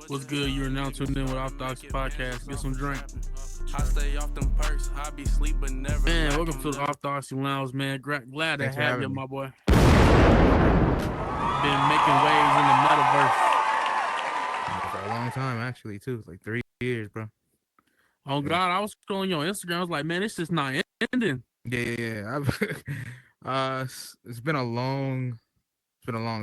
What's good? You are now tuned in with Orthodox Podcast. Get some drink. I stay off them perks. I be sleep but never. Man, welcome to the Orthodoxy Lounge, man. Glad to Thanks for have having you, me. my boy. Been making waves in the metaverse. For a long time, actually, too. It's like 3 years, bro. Oh Yeah. God, I was scrolling your Instagram. I was like, man, it's just not ending. Yeah. It's been a long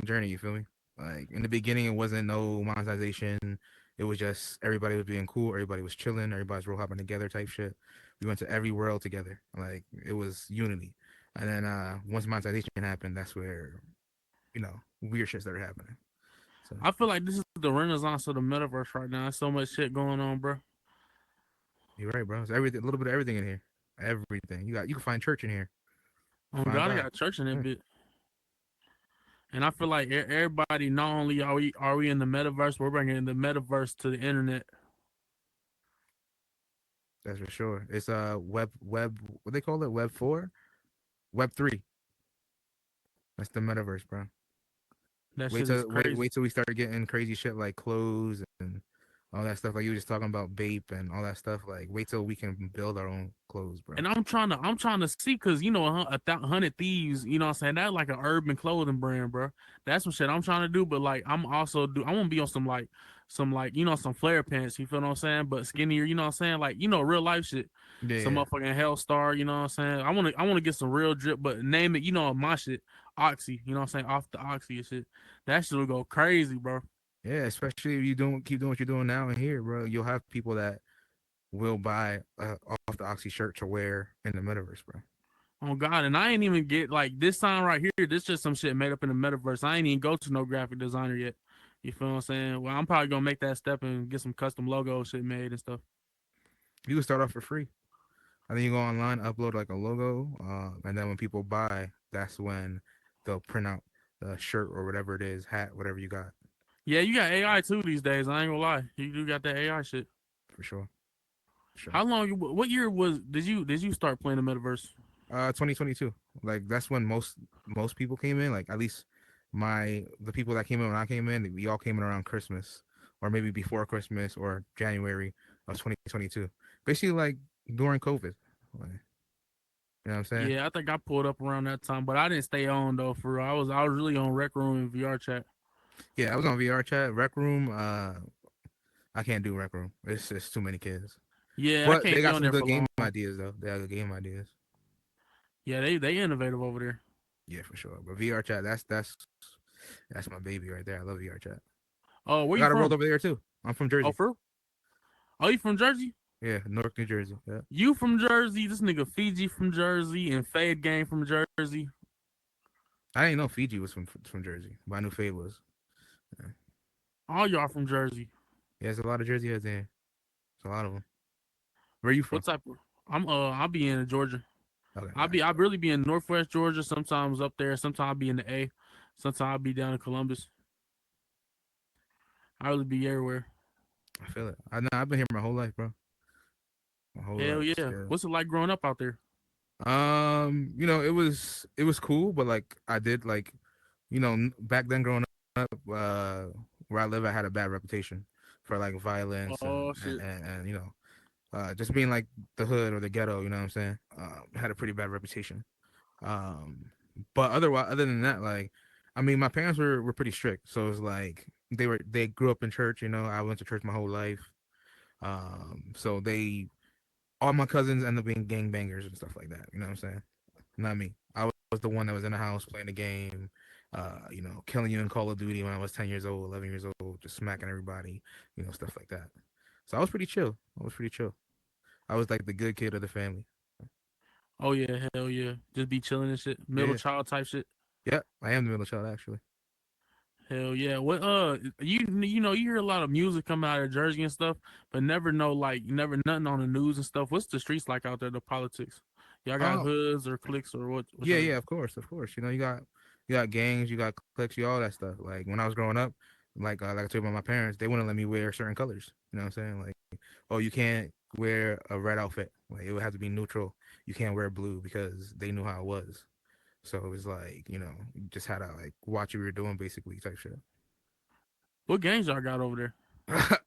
journey. You feel me? Like in the beginning, it wasn't no monetization. It was just everybody was being cool. Everybody was chilling. Everybody's real hopping together type shit. We went to every world together. Like it was unity. And then once monetization happened, that's where weird shit started happening. So I feel like this is the renaissance of the metaverse right now. There's so much shit going on, bro. you're right, bro. It's everything. A little bit of everything in here. Everything. You can find church in here. Oh Find God, I God. got church in that Yeah. bit. And I feel like everybody, not only are we in the metaverse, we're bringing the metaverse to the internet. That's for sure. It's web what they call it? Web 4? Web 3. That's the metaverse, bro. That Wait shit is till wait crazy. wait till we start getting crazy shit like clothes and all that stuff. Like you were just talking about Bape and all that stuff. Like wait till we can build our own clothes, bro. And I'm trying to see, cause you know, 100 Thieves, you know what I'm saying? That's like an urban clothing brand, bro. That's some shit I'm trying to do, but like I want to be on some like, you know, some flare pants, you feel what I'm saying? But skinnier, you know what I'm saying? Like, you know, real life shit. Some Yeah. motherfucking Hellstar, you know what I'm saying? I want to get some real drip, but name it, you know, my shit, Oxy, you know what I'm saying? Off the Oxy and shit. That shit will go crazy, bro. Yeah, especially if you don't keep doing what you're doing now and here, bro. You'll have people that will buy off the Oxy shirt to wear in the metaverse, bro. Oh God, and I ain't even get like this sign right here. This just some shit made up in the metaverse. I ain't even go to no graphic designer yet. You feel what I'm saying? Well, I'm probably gonna make that step and get some custom logo shit made and stuff. You can start off for free. And then you go online, upload like a logo, and then when people buy, that's when they'll print out the shirt or whatever it is, hat, whatever you got, Yeah, you got AI too these days. I ain't gonna lie, you do got that AI shit. for sure. For sure. How long? What year did you start playing the metaverse? 2022. Like that's when most people came in. Like at least the people that came in when I came in, we all came in around Christmas, or maybe before Christmas or January of 2022. Basically, like during COVID. Like, you know what I'm saying? Yeah, I think I pulled up around that time, but I didn't stay on though. For real. I was really on Rec Room and VR chat. Yeah, I was on VR chat, Rec Room. I can't do Rec Room. It's too many kids. Yeah, I But they can't be got on some there good for game long. ideas though. They got good game ideas. Yeah, they innovative over there. Yeah, for sure. But VR chat, that's my baby right there. I love VR chat. Oh, where I you got a world from? over there too. I'm from Oh, Jersey. for real? Oh, you from Jersey? Yeah, Newark, New Jersey. Yeah. You from Jersey? This nigga Fiji from Jersey and Fade Gang from Jersey. I didn't know Fiji was from Jersey, but I knew Fade was. Yeah. All y'all from Jersey. Yeah, there's a lot of Jersey heads there. There's a lot of them. Where are you What from? type of? I'll be in Georgia. Okay, I gotcha. really be in Northwest Georgia. Sometimes up there. Sometimes I'll be in the A. Sometimes I'll be down in Columbus. I really be everywhere. I feel it. I've been here my whole life, bro. My whole Hell life. yeah. Yeah. What's it like growing up out there? It was cool, but like I did like, back then growing up, where I live, I had a bad reputation for like violence Oh and shit. and, and just being like the hood or the ghetto. You know what I'm saying? Had a pretty bad reputation. Um, but other than that, like, I mean, my parents were pretty strict, so it's like they grew up in church. I went to church my whole life. So all my cousins end up being gangbangers and stuff like that. You know what I'm saying? Not me. I was the one that was in the house playing the game, killing you in Call of Duty when I was 10 years old, 11 years old, just smacking everybody, stuff like that. So I was pretty chill. I was like the good kid of the family. Oh yeah. Hell yeah. Just be chilling and shit. Middle Yeah. child type shit. Yeah. I am the middle child, actually. Hell yeah. What you know you hear a lot of music coming out of Jersey and stuff, but never know like never nothing on the news and stuff. What's the streets like out there? The politics. Y'all got Oh, hoods or cliques or what yeah, y'all got? yeah, of course, of course. You got gangs, you got cliques, you all that stuff. Like when I was growing up, like I told you about my parents, they wouldn't let me wear certain colors. You know what I'm saying? Like, oh, you can't wear a red outfit. Like it would have to be neutral. You can't wear blue because they knew how it was. So it was like, you just had to like watch what you were doing, basically, type shit. What gangs y'all got over there?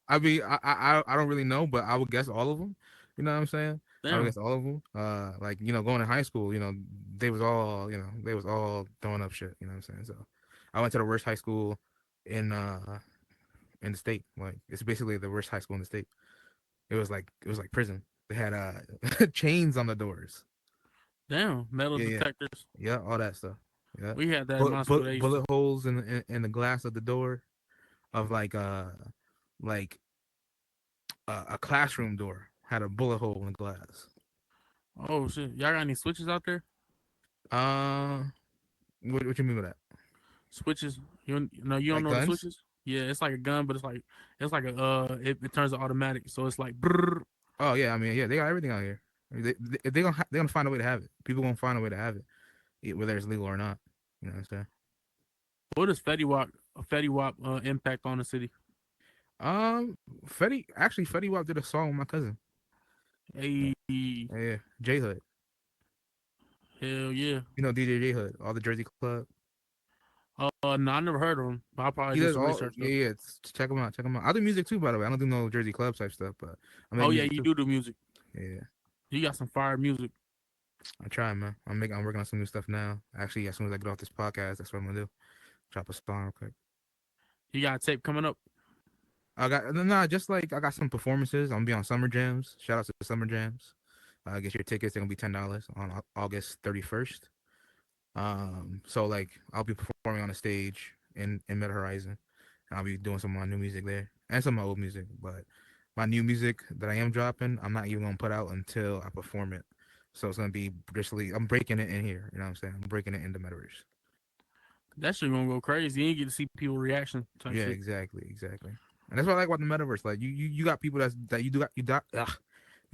I mean, I don't really know, but I would guess all of them. You know what I'm saying? I would Damn, guess all of them. Like going to high school, they was all they was all throwing up shit. You know what I'm saying? So I went to the worst high school in in the state. Like it's basically the worst high school in the state. It was like prison. They had chains on the doors. damn, metal Yeah, yeah, detectors. yeah, all that stuff. Yeah, We had that in my school. They used bullet to. holes in the glass of the door of like a classroom door had a bullet hole in the glass. Oh shit, y'all got any switches out there? Uh, what you mean with that? Switches? You no, you don't Like know the guns? switches? Yeah, it's like a gun, but it's like a it turns to automatic, so it's like brrr. Oh yeah, I mean yeah, they got everything out here. They're gonna find a way to have it. People gonna find a way to have it, whether it's legal or not. You know what I'm saying? What does Fetty Wap impact on the city? Um, Fetty Wap did a song with my cousin. Hey, Yeah, J Hood. hell yeah. DJ J Hood, all the Jersey Club. No, I never heard of him. I'll probably He do does some all. research Yeah, though. yeah. Check him out. Check him out. I do music too, by the way. I don't do no Jersey Club type stuff, but I make Oh yeah, music you too. do music. Yeah, You got some fire music. I'm trying, man. I'm working on some new stuff now. Actually, as soon as I get off this podcast, that's what I'm gonna do. Drop a song real quick. You got a tape coming up. I got no, just like I got some performances. I'm gonna be on Summer Jams. Shout out to the Summer Jams. Get your tickets. They're gonna be $10 on August 31st. So like I'll be performing on a stage in Mid Horizon. And I'll be doing some of my new music there and some of my old music. But my new music that I am dropping, I'm not even gonna put out until I perform it. So it's gonna be basically I'm breaking it in here. You know what I'm saying? I'm breaking it in the metaverse. That shit gonna go crazy. You ain't get to see people reaction type Yeah, shit. exactly. And that's what I like about the metaverse. Like you got people that you do got you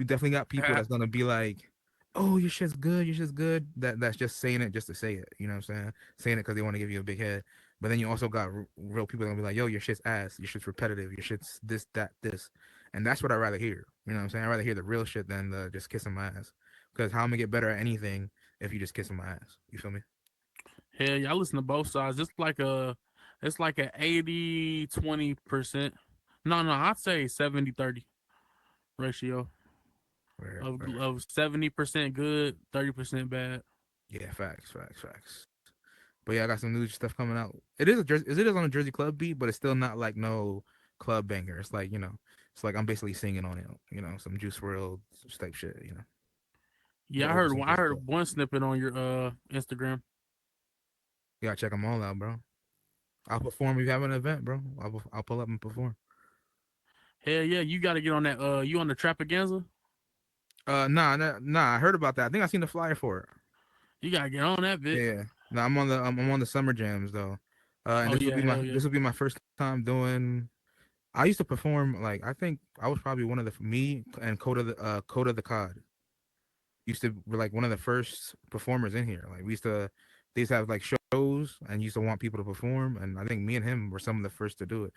definitely got people that's gonna be like, oh, your shit's good, your shit's good. That's just saying it just to say it. You know what I'm saying? Saying it because they want to give you a big head. But then you also got real people that gonna be like, yo, your shit's ass, your shit's repetitive, your shit's this, that, this, and that's what I rather hear. You know what I'm saying? I rather hear the real shit than the just kissing my ass. Because how am I gonna get better at anything if you just kissing my ass? You feel me? Hell yeah, I listen to both sides. It's like a 80-20%. No, I'd say 70-30 ratio Where, of where? 70% good, 30% bad. Yeah, facts. But yeah, I got some new stuff coming out. It is on a Jersey club beat, but it's still not like no club banger. It's like it's like I'm basically singing on it. Some Juice World type shit. But Yeah, over some I Jersey club. heard one snippet on your Instagram. You gotta check them all out, bro. I'll perform if you have an event, bro. I'll pull up and perform. Hell yeah, you got to get on that. You on the Trapaganza? Nah. I heard about that. I think I seen the flyer for it. You gotta get on that bit. Yeah. No, I'm on the summer jams though. And Oh yeah, hell yeah. this will be my first time doing. I used to perform like I think I was probably one of the me and Coda the Cod used to were like one of the first performers in here. Like they used to have like shows and used to want people to perform, and I think me and him were some of the first to do it.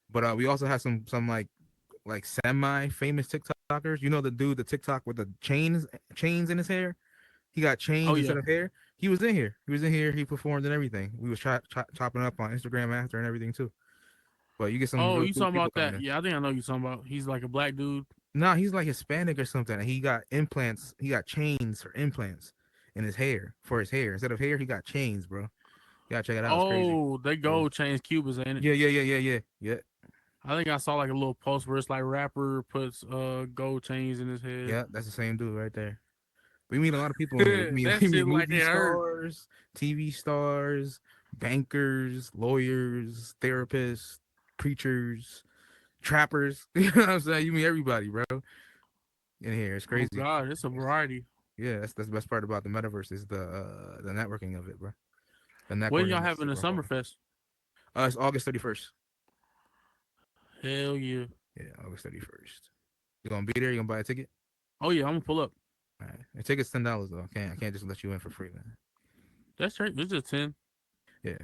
But we also had some like semi famous TikTokers. You know the TikTok with the chains in his hair. He got Oh chains yeah. instead of hair. He was in here. He was in here. He performed and everything. We was chopping up on Instagram after and everything too. But you get some Oh, real you cool talking people about coming that? in. Yeah, I think I know you talking about. He's like a black dude. Nah, he's like Hispanic or something. He got implants. He got chains for implants in his hair for his hair. Instead of hair, he got chains, bro. You gotta check it out. It's crazy. Oh, they Yeah. gold chains Cubas, ain't it? Yeah. I think I saw like a little post where it's like rapper puts gold chains in his head. Yeah. That's the same dude right there. We meet a lot of people in here. That We meet shit like movie it hurt. stars, TV stars, bankers, lawyers, therapists, preachers, trappers. You know what I'm saying? You meet everybody, bro. In here, it's Oh crazy. God, it's a variety. Yeah, that's the best part about the metaverse is the networking of it, bro. The When networking y'all is having the super hard. Summerfest? It's August 31st. Hell yeah. Yeah, August 31st. You gonna be there? You gonna buy a ticket? Oh yeah, I'm gonna pull up. All right. The ticket's $10 though. I can't just let you in for free, man. That's right. It's just 10. Yeah.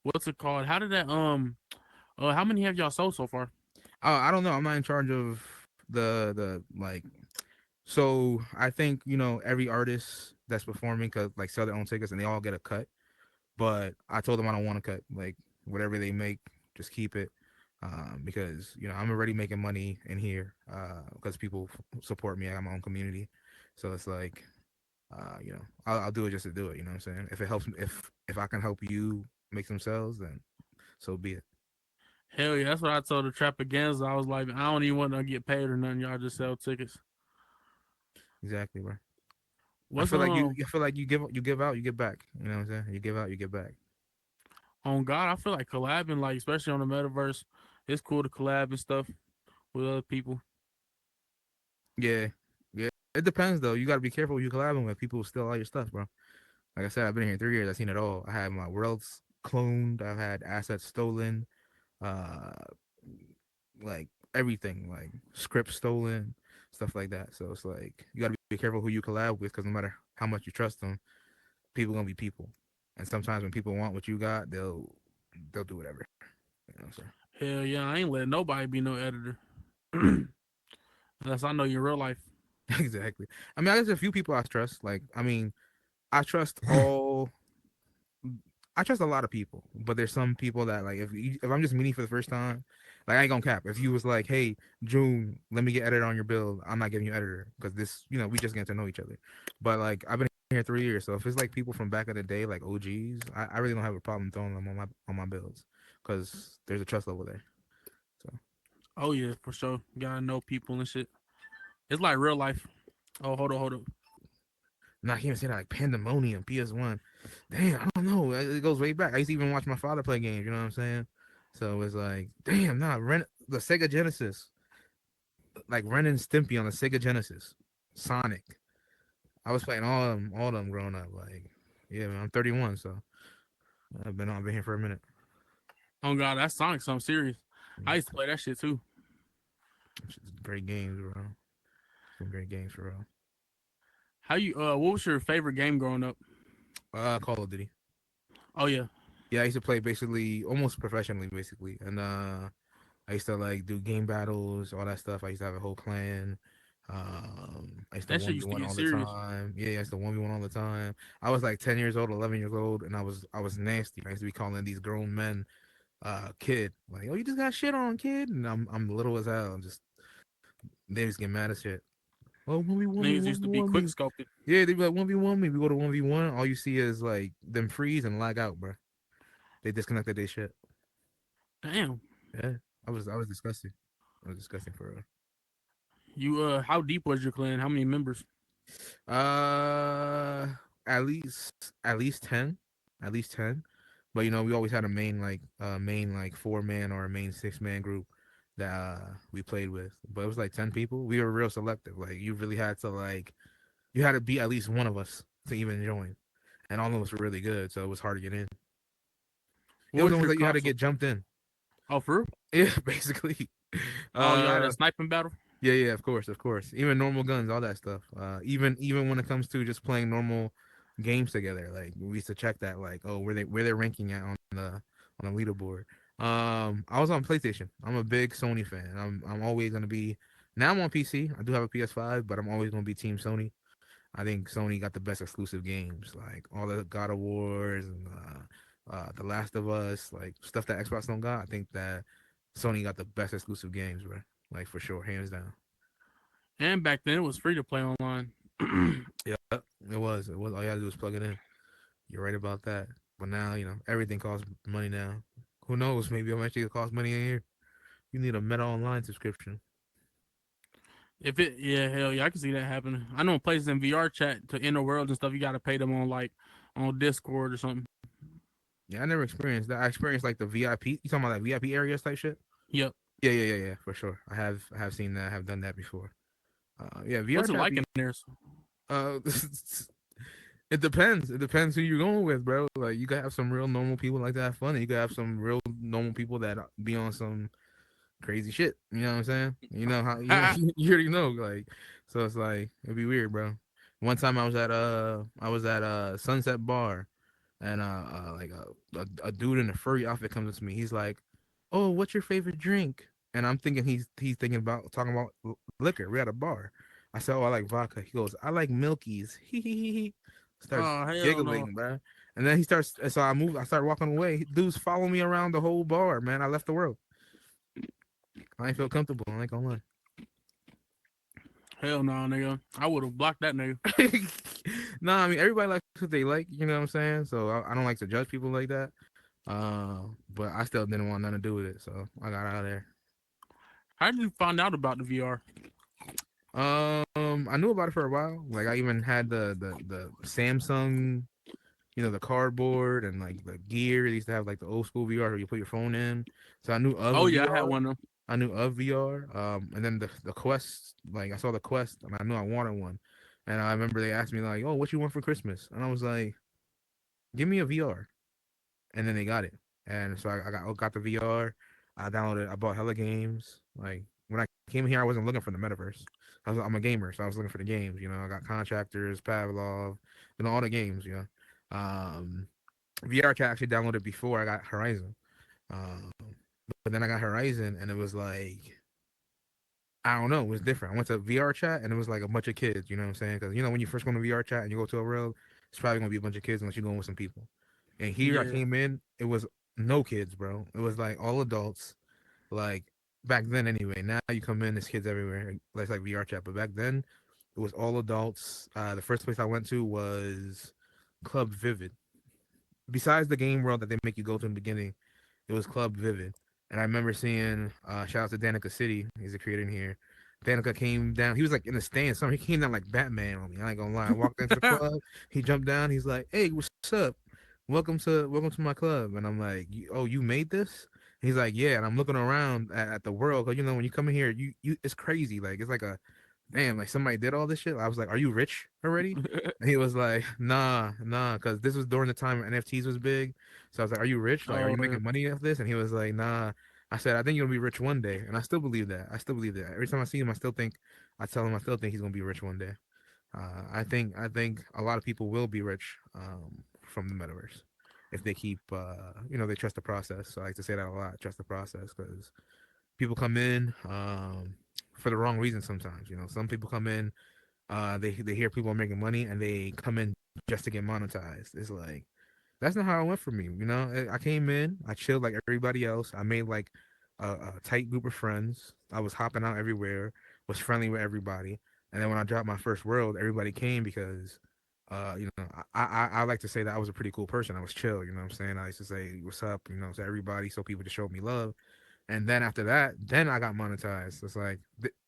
What's it called? How did that how many have y'all sold so far? I don't know. I'm not in charge of the like. So I think every artist that's performing could like sell their own tickets and they all get a cut. But I told them I don't want to cut. Like whatever they make, just keep it. because I'm already making money in here because people support me. I got my own community, so it's like I'll do it just to do it. You know what I'm saying? If it helps, if I can help you make some sales, then so be it. Hell yeah, that's what I told the Trapagans. I was like, I don't even want to get paid or nothing. Y'all just sell tickets. Exactly, bro. I What's feel like you. I feel like you give out, you get back. You know what I'm saying? You give out, you get back. on God? I feel like collabing, like especially on the metaverse, it's cool to collab and stuff with other people. Yeah, yeah. It depends though. You got to be careful who you collabing with. People will steal all your stuff, bro. Like I said, I've been here 3 years. I've seen it all. I had my worlds cloned. I've had assets stolen. Uh, like everything, like scripts stolen, stuff like that. So it's like you got to be careful who you collab with, because no matter how much you trust them, people gonna be people. And sometimes when people want what you got, they'll do whatever. You know what I'm saying? Hell yeah, I ain't letting nobody be no editor unless I know you in real life. Exactly. I mean, there's a few people I trust. Like, I mean, I trust all I trust a lot of people, but there's some people that like if I'm just meeting for the first time, like I ain't gonna cap. If you was like, hey, June, let me get editor on your build, I'm not giving you editor because this, we just getting to know each other. But like I've been here 3 years, so if it's like people from back in the day, like OGs, I really don't have a problem throwing them on my builds because there's a trust level there. So Oh yeah, for sure. You gotta know people and shit. It's like real life. Oh, hold on. now I can't even say that like Pandemonium PS1. Damn, I don't know. It goes way back. I used to even watch my father play games. You know what I'm saying? So it's like, damn, nah, rent the Sega Genesis. Like Ren and Stimpy on the Sega Genesis, Sonic. I was playing all of them growing up. Like, yeah, man, I'm 31, so I've been here for a minute. Oh God, that Sonic something serious. I Yeah, used to play that shit too. great games, bro. Some great games for real. How you what was your favorite game growing up? Call of Duty. Oh yeah. Yeah, I used to play basically almost professionally, basically, and I used to like do game battles, all that stuff. I used to have a whole clan. I used to That shit one v used to one get all the serious. time. Yeah, I used to 1v1 all the time. I was like 10 years old, 11 years old, and I was nasty. I used to be calling these grown men kid. Like, oh, you just got shit on, kid. And I'm little as hell. I'm just they just get mad as shit. Oh, 1v1 me, Niggas used to be 1v1 quick me. scoping. Yeah, they be like 1v1 me. We go to 1v1. All you see is like them freeze and lag out, bro. They disconnected their shit. Damn. Yeah, I was disgusting. I was disgusting for real. You how deep was your clan? How many members? Uh, at least 10, at least 10. But we always had a main like 4 man or a main 6 man group that we played with. But it was like 10 people. We were real selective. Like you really had to you had to be at least one of us to even join, and all of us were really good, so it was hard to get in. It What was was almost your like you had to console? get jumped in. Oh, for real? Yeah, basically. Oh, y'all had a Uh, sniping battle? Yeah, yeah, of course, of course. Even normal guns, all that stuff. Even when it comes to just playing normal games together, like we used to check that, like, oh, where they're ranking at on the leaderboard. I was on PlayStation. I'm a big Sony fan. I'm always gonna be. Now I'm on PC. I do have a PS5, but I'm always gonna be Team Sony. I think Sony got the best exclusive games, like all the God of Wars and The Last of Us, like stuff that Xbox don't got. I think that Sony got the best exclusive games, bro. Like for sure, hands down. And back then it was free to play online. Yeah, it was. It was. All you had to do was plug it in. You're right about that. But now, everything costs money now. Who knows? Maybe eventually it'll cost money in here. You need a Meta Online subscription. If it, yeah, hell yeah, I can see that happening. I know places in VR chat to inner worlds and stuff. You got to pay them on like on Discord or something. Yeah, I never experienced that. I experienced like the VIP. You talking about like VIP areas type shit? Yep. Yeah, yeah, yeah, yeah, for sure. I have seen that. I have done that before. Yeah, VR What's it chat like be in there? uh it depends. It depends who you're going with, bro. Like you could have some real normal people like that have fun, and you could have some real normal people that be on some crazy shit. You know what I'm saying? You know how you already know, like, so it's like it'd be weird, bro. One time I was at Sunset Bar, and like a dude in a furry outfit comes up to me. He's like, "Oh, what's your favorite drink?" And I'm thinking he's thinking about talking about liquor. We're at a bar. I said, "Oh, I like vodka." He goes, "I like Milkies." He starts Oh hell no! giggling, bro. And then he starts. So I start walking away. Dudes follow me around the whole bar, man. I left the world. I ain't feel comfortable. I ain't gonna Hell no, nigga. I would have blocked that nigga. lie. Nah, I mean everybody likes what they like. You know what I'm saying? So I don't like to judge people like that. But I still didn't want nothing to do with it, so I got out of there. How did you find out about the VR? I knew about it for a while. Like I even had the Samsung, the cardboard and like the gear. They used to have like the old school VR where you put your phone in. So I knew of Oh a yeah, I had VR. one of them. I knew of VR. And then the Quest, like I saw the Quest and I knew I wanted one. And I remember they asked me like, "Oh, what you want for Christmas?" And I was like, "Give me a VR." And then they got it. And so I got the VR. I downloaded. I bought hella games. Like when I came here, I wasn't looking for the metaverse. I'm a gamer, so I was looking for the games. I got Contractors, Pavlov, all the games. VR I actually downloaded before I got Horizon. Um, but then I got Horizon, and it was like I don't know, it was different. I went to VR chat, and it was like a bunch of kids. You know what I'm saying? Because when you first go to VR chat and you go to a world, it's probably gonna be a bunch of kids unless you're going with some people. And here I Yeah. came in, it was no kids, bro. It was like all adults. Like back then, anyway. Now you come in, there's kids everywhere. Like VR chat, but back then it was all adults. The first place I went to was Club Vivid. Besides the game world that they make you go to in the beginning, it was Club Vivid. And I remember seeing shout out to Danica City, he's a creator in here. Danica came down, he was like in the stands, he came down like Batman on me. I ain't gonna lie. I walked into the club, he jumped down, he's like, "Hey, what's up? Welcome to my club." And I'm like, "Oh, you made this?" He's like, "Yeah." And I'm looking around at the world, because when you come in here, you it's crazy. Like it's like a damn, like somebody did all this shit. I was like, "Are you rich already?" And he was like, nah, because this was during the time when NFTs was big. So I was like, "Are you rich? Like, are Oh you yeah. making money off this?" And he was like, "Nah." I said, "I think you'll be rich one day," and I still believe that. I still believe that. Every time I see him, I tell him, I still think he's gonna be rich one day. I think a lot of people will be rich from the metaverse if they keep, they trust the process. So I like to say that a lot, trust the process, because people come in for the wrong reason sometimes. Some people come in, they hear people are making money and they come in just to get monetized. It's like that's not how it went for me. I came in, I chilled like everybody else. I made like a tight group of friends. I was hopping out everywhere, was friendly with everybody. And then when I dropped my first world, everybody came because, I like to say that I was a pretty cool person. I was chill. You know what I'm saying? I used to say what's up, to everybody, so people just showed me love. And then after that, then I got monetized. It's like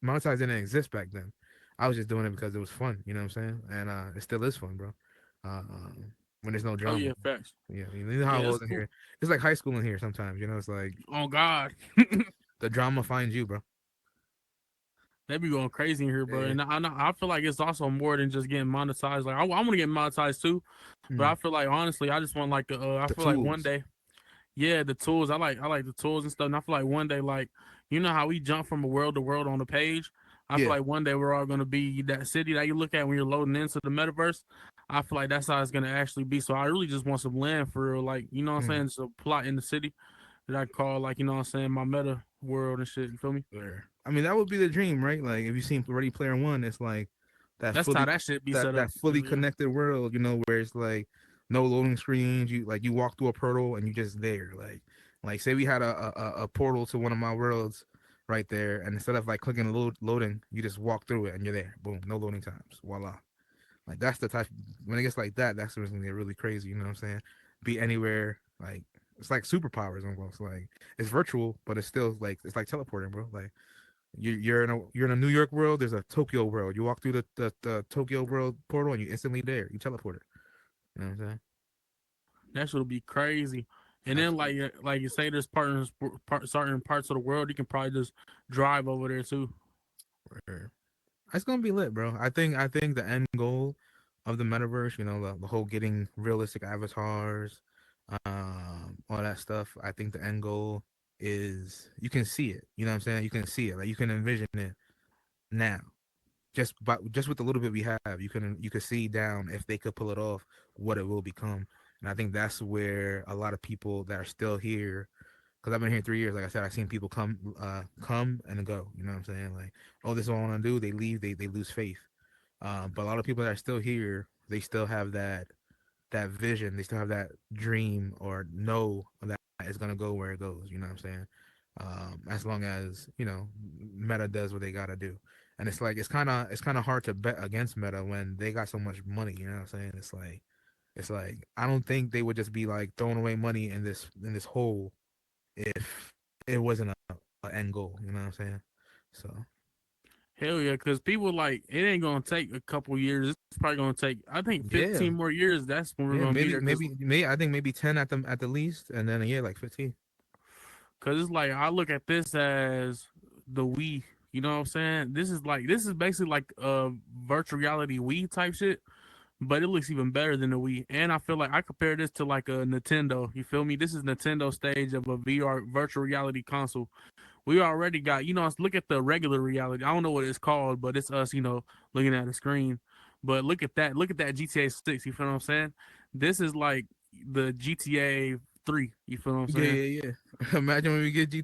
monetized didn't exist back then. I was just doing it because it was fun. You know what I'm saying? And it still is fun, bro. When there's no Oh drama. yeah, facts. Yeah, you know how Yeah, it it's goes in cool. here. It's like high school in here sometimes. It's like Oh God. the drama finds you, bro. They be going crazy in here, bro. Yeah. And I feel like it's also more than just getting monetized. Like I want to get monetized too, but I Mm. feel like honestly, I just want like I The feel like one tools. day, yeah, the tools. I like the tools and stuff. And I feel like one day, like how we jump from a world to world on the page. I feel Yeah. like one day we're all gonna be that city that you look at when you're loading into the metaverse. I feel like that's how it's gonna actually be. So I really just want some land for real, like what I'm Mm. saying, just a plot in the city that I call like what I'm saying, my meta world and shit. You feel me? Sure. I mean, that would be the dream, right? Like if you seen Ready Player One, it's like that That's how fully that shit be that set up. that fully Yeah. connected world, where it's like no loading screens. You walk through a portal and you just there. Like say we had a portal to one of my worlds right there, and instead of like clicking loading, you just walk through it and you're there. Boom, no loading times. Voila. Like that's the type when it gets like that, that's when it's gonna get really crazy. You know what I'm saying? Be anywhere, like it's like superpowers almost. Like it's virtual, but it's still like it's like teleporting, bro. Like you're in a New York world. There's a Tokyo world. You walk through the Tokyo world portal and you instantly there. You teleport it. You know what I'm saying? That should be crazy. And then Absolutely. like you say, there's certain parts of the world you can probably just drive over there too. Sure. It's gonna be lit, bro. I think the end goal of the metaverse, the whole getting realistic avatars, all that stuff. I think the end goal is you can see it. You know what I'm saying? You can see it. Like you can envision it now. Just with the little bit we have, you can see down if they could pull it off, what it will become. And I think that's where a lot of people that are still here, because I've been here 3 years. Like I said, I've seen people come and go. You know what I'm saying? Like, oh, this is what I want to do. They leave. They lose faith. But a lot of people that are still here, they still have that vision. They still have that dream or know that it's gonna go where it goes. You know what I'm saying? as long as Meta does what they gotta do. And it's kind of hard to bet against Meta when they got so much money. You know what I'm saying? It's like I don't think they would just be like throwing away money in this hole if it wasn't a end goal. You know what I'm saying? So Hell yeah, because people like it ain't gonna take a couple years. It's probably gonna take I think yeah, 15 more years. That's when we're yeah, gonna be maybe there. Because maybe maybe I think maybe 10 at the least, and then a year like 15. it's like I look at this as the Wii. You know what I'm saying? This is basically like virtual reality Wii type shit, but it looks even better than the Wii. And I feel like I compare this to like a Nintendo. You feel me? This is Nintendo stage of a VR virtual reality console. We already got, let's look at the regular reality. I don't know what it's called, but it's us, looking at the screen. But look at that. Look at that GTA 6. You feel what I'm saying? This is like the GTA 3. You feel what I'm Yeah, saying? yeah, yeah. Imagine when we get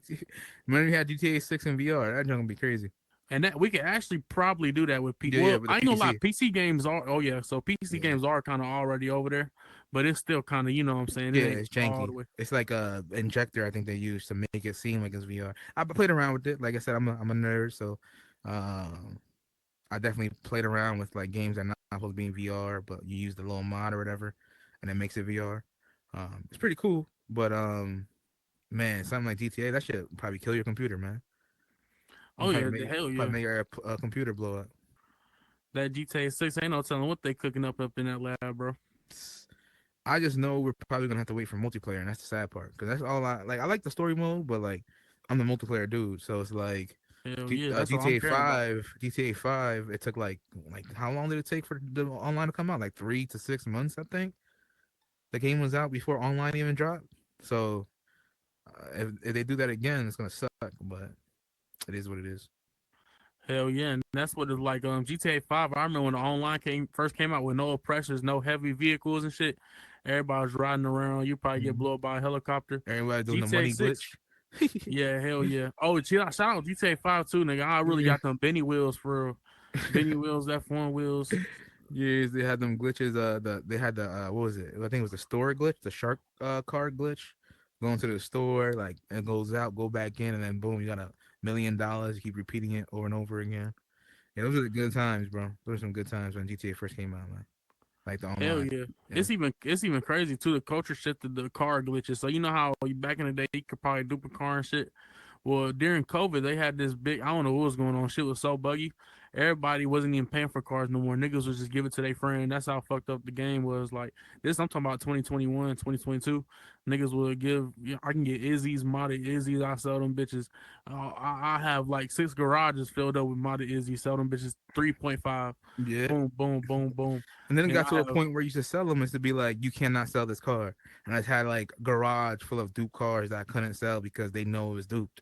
Imagine we had GTA 6 in VR. That gonna be crazy. And that we could actually probably do that with Yeah, yeah, well, with the I ain't gonna lie, PC. PC games are oh yeah, so PC Yeah, games are kind of already over there, but it's still kind of you know what I'm saying, yeah, it ain't it's all janky. the way. It's like a injector I think they use to make it seem like it's VR. I played around with it. Like I said, I'm a nerd, so um, I definitely played around with like games that are not supposed to be in VR, but you use the little mod or whatever, and it makes it VR. It's pretty cool, but man, something like GTA, that shit probably kill your computer, man. Oh yeah, the hell Probably yeah. make your computer blow up. That GTA 6 ain't no telling what they cooking up in that lab, bro. I just know we're probably gonna have to wait for multiplayer, and that's the sad part. Because that's all I like. I like the story mode, but like I'm the multiplayer dude, so it's like Hell yeah, that's all I'm GTA caring about. 5. GTA 5. It took like how long did it take for the online to come out? Like 3 to 6 months, I think. The game was out before online even dropped. So if they do that again, it's gonna suck. But it is what it is. Hell yeah, and that's what it's like. GTA 5. I remember when the online first came out with no oppressors, no heavy vehicles and shit. Everybody was riding around. You probably get Mhm. blown up by a helicopter. Everybody doing the GTA money 6. glitch. Yeah, hell yeah. Oh, shout out GTA 5 too, nigga. I really Yeah. got them Benny wheels for real. Benny wheels, F1 wheels. Years they had them glitches. They had the what was it? I think it was the store glitch, the shark card glitch. Going to the store, like it goes out, go back in, and then boom, you got $1 million. You keep repeating it over and over again. Yeah, those are the good times, bro. Those are some good times when GTA first came out, man. Like the Hell online. yeah. Yeah. It's even crazy too. The culture shifted the car glitches. So you know how back in the day you could probably dupe a car and shit. Well, during COVID, they had this big. I don't know what was going on. Shit was so buggy. Everybody wasn't even paying for cars no more. Niggas was just give it to their friend. That's how fucked up the game was. Like this, I'm talking about 2021, 2022. Niggas would give. I can get Izzy's, modded Izzy's. I sell them bitches. I have like 6 garages filled up with modded Izzy. Sell them bitches 3.5. Yeah. Boom, boom, boom, boom. And then it And got I to a have point where you should sell them is to be like, you cannot sell this car. And I had like garage full of dupe cars that I couldn't sell because they know it was duped.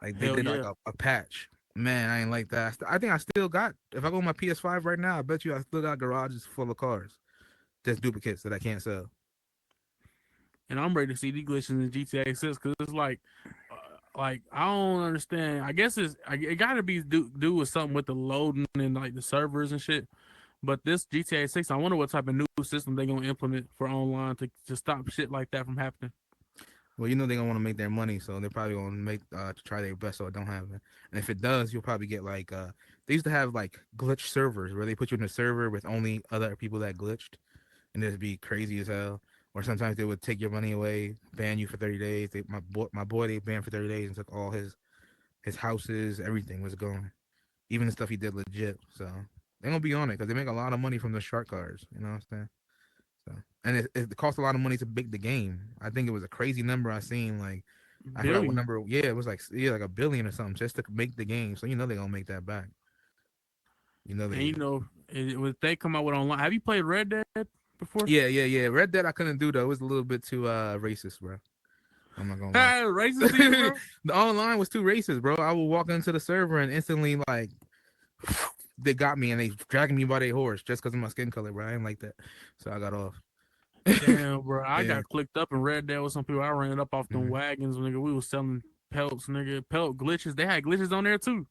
Like they hell did like yeah. a patch. Man, I ain't like that. I think I still got. If I go on my PS5 right now, I bet you I still got garages full of cars, just duplicates that I can't sell. And I'm ready to see these glitches in GTA 6 because it's like I don't understand. I guess it got to be do with something with the loading and like the servers and shit. But this GTA 6, I wonder what type of new system they gonna implement for online to stop shit like that from happening. Well, they're gonna want to make their money, so they're probably gonna make to try their best so it don't happen. And if it does, you'll probably get like they used to have like glitch servers where they put you in a server with only other people that glitched, and it'd be crazy as hell. Or sometimes they would take your money away, ban you for 30 days. My boy, they banned for 30 days and took all his houses, everything was gone, even the stuff he did legit. So they're gonna be on it because they make a lot of money from the shark cards. You know what I'm saying? So and it costs a lot of money to make the game. I think it was a crazy number I seen. Like I forgot what Billion. number. Yeah, it was like a billion or something just to make the game. So they're gonna make that back. And They. if they come out with online, have you played Red Dead before? Yeah, yeah, yeah. Red Dead I couldn't do though. It was a little bit too racist, bro. I'm not gonna lie. Racist to you, bro? The online was too racist, bro. I would walk into the server and instantly like they got me and they dragging me by their horse just because of my skin color, bro. I ain't like that, so I got off. Damn, bro. I Yeah. got clicked up in Red Dead with some people. I ran up off them Mhm. wagons, nigga. We was selling pelts, nigga. Pelt glitches. They had glitches on there too.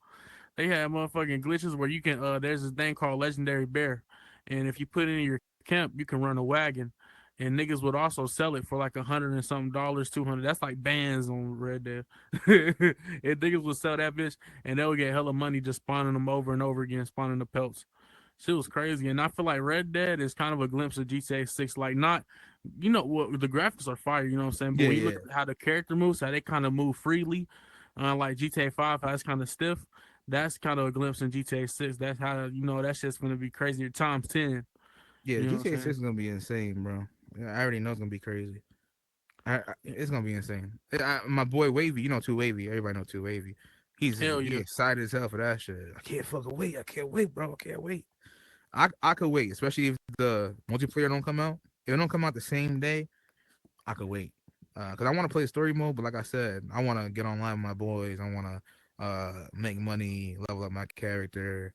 They had motherfucking glitches where you can there's this thing called Legendary Bear. And if you put it in your camp, you can run a wagon. and niggas would also sell it for like $100 and something dollars, 200. That's like bands on Red Dead. And niggas would sell that bitch, and they would get hella money just spawning them over and over again, spawning the pelts. Shit was crazy, and I feel like Red Dead is kind of a glimpse of GTA 6. Like, not, what the graphics are fire, you know what I'm saying? But Yeah, when you yeah, look at how the character moves, how they kind of move freely, like GTA 5, how it's kind of stiff. That's kind of a glimpse in GTA 6. That's how that shit's gonna be crazier times 10. yeah. You know what I'm GTA saying? 6 is gonna be insane, bro. Yeah, I already know it's gonna be crazy. It's gonna be insane. My boy Wavy, you know, Too Wavy. Everybody know Too Wavy. Hell He yeah. excited as hell for that shit. I can't fucking wait. I can't wait, bro. I can't wait. I could wait, especially if the multiplayer don't come out. If it don't come out the same day, I could wait. Cause I want to play story mode, but like I said, I want to get online with my boys. I want to make money, level up my character,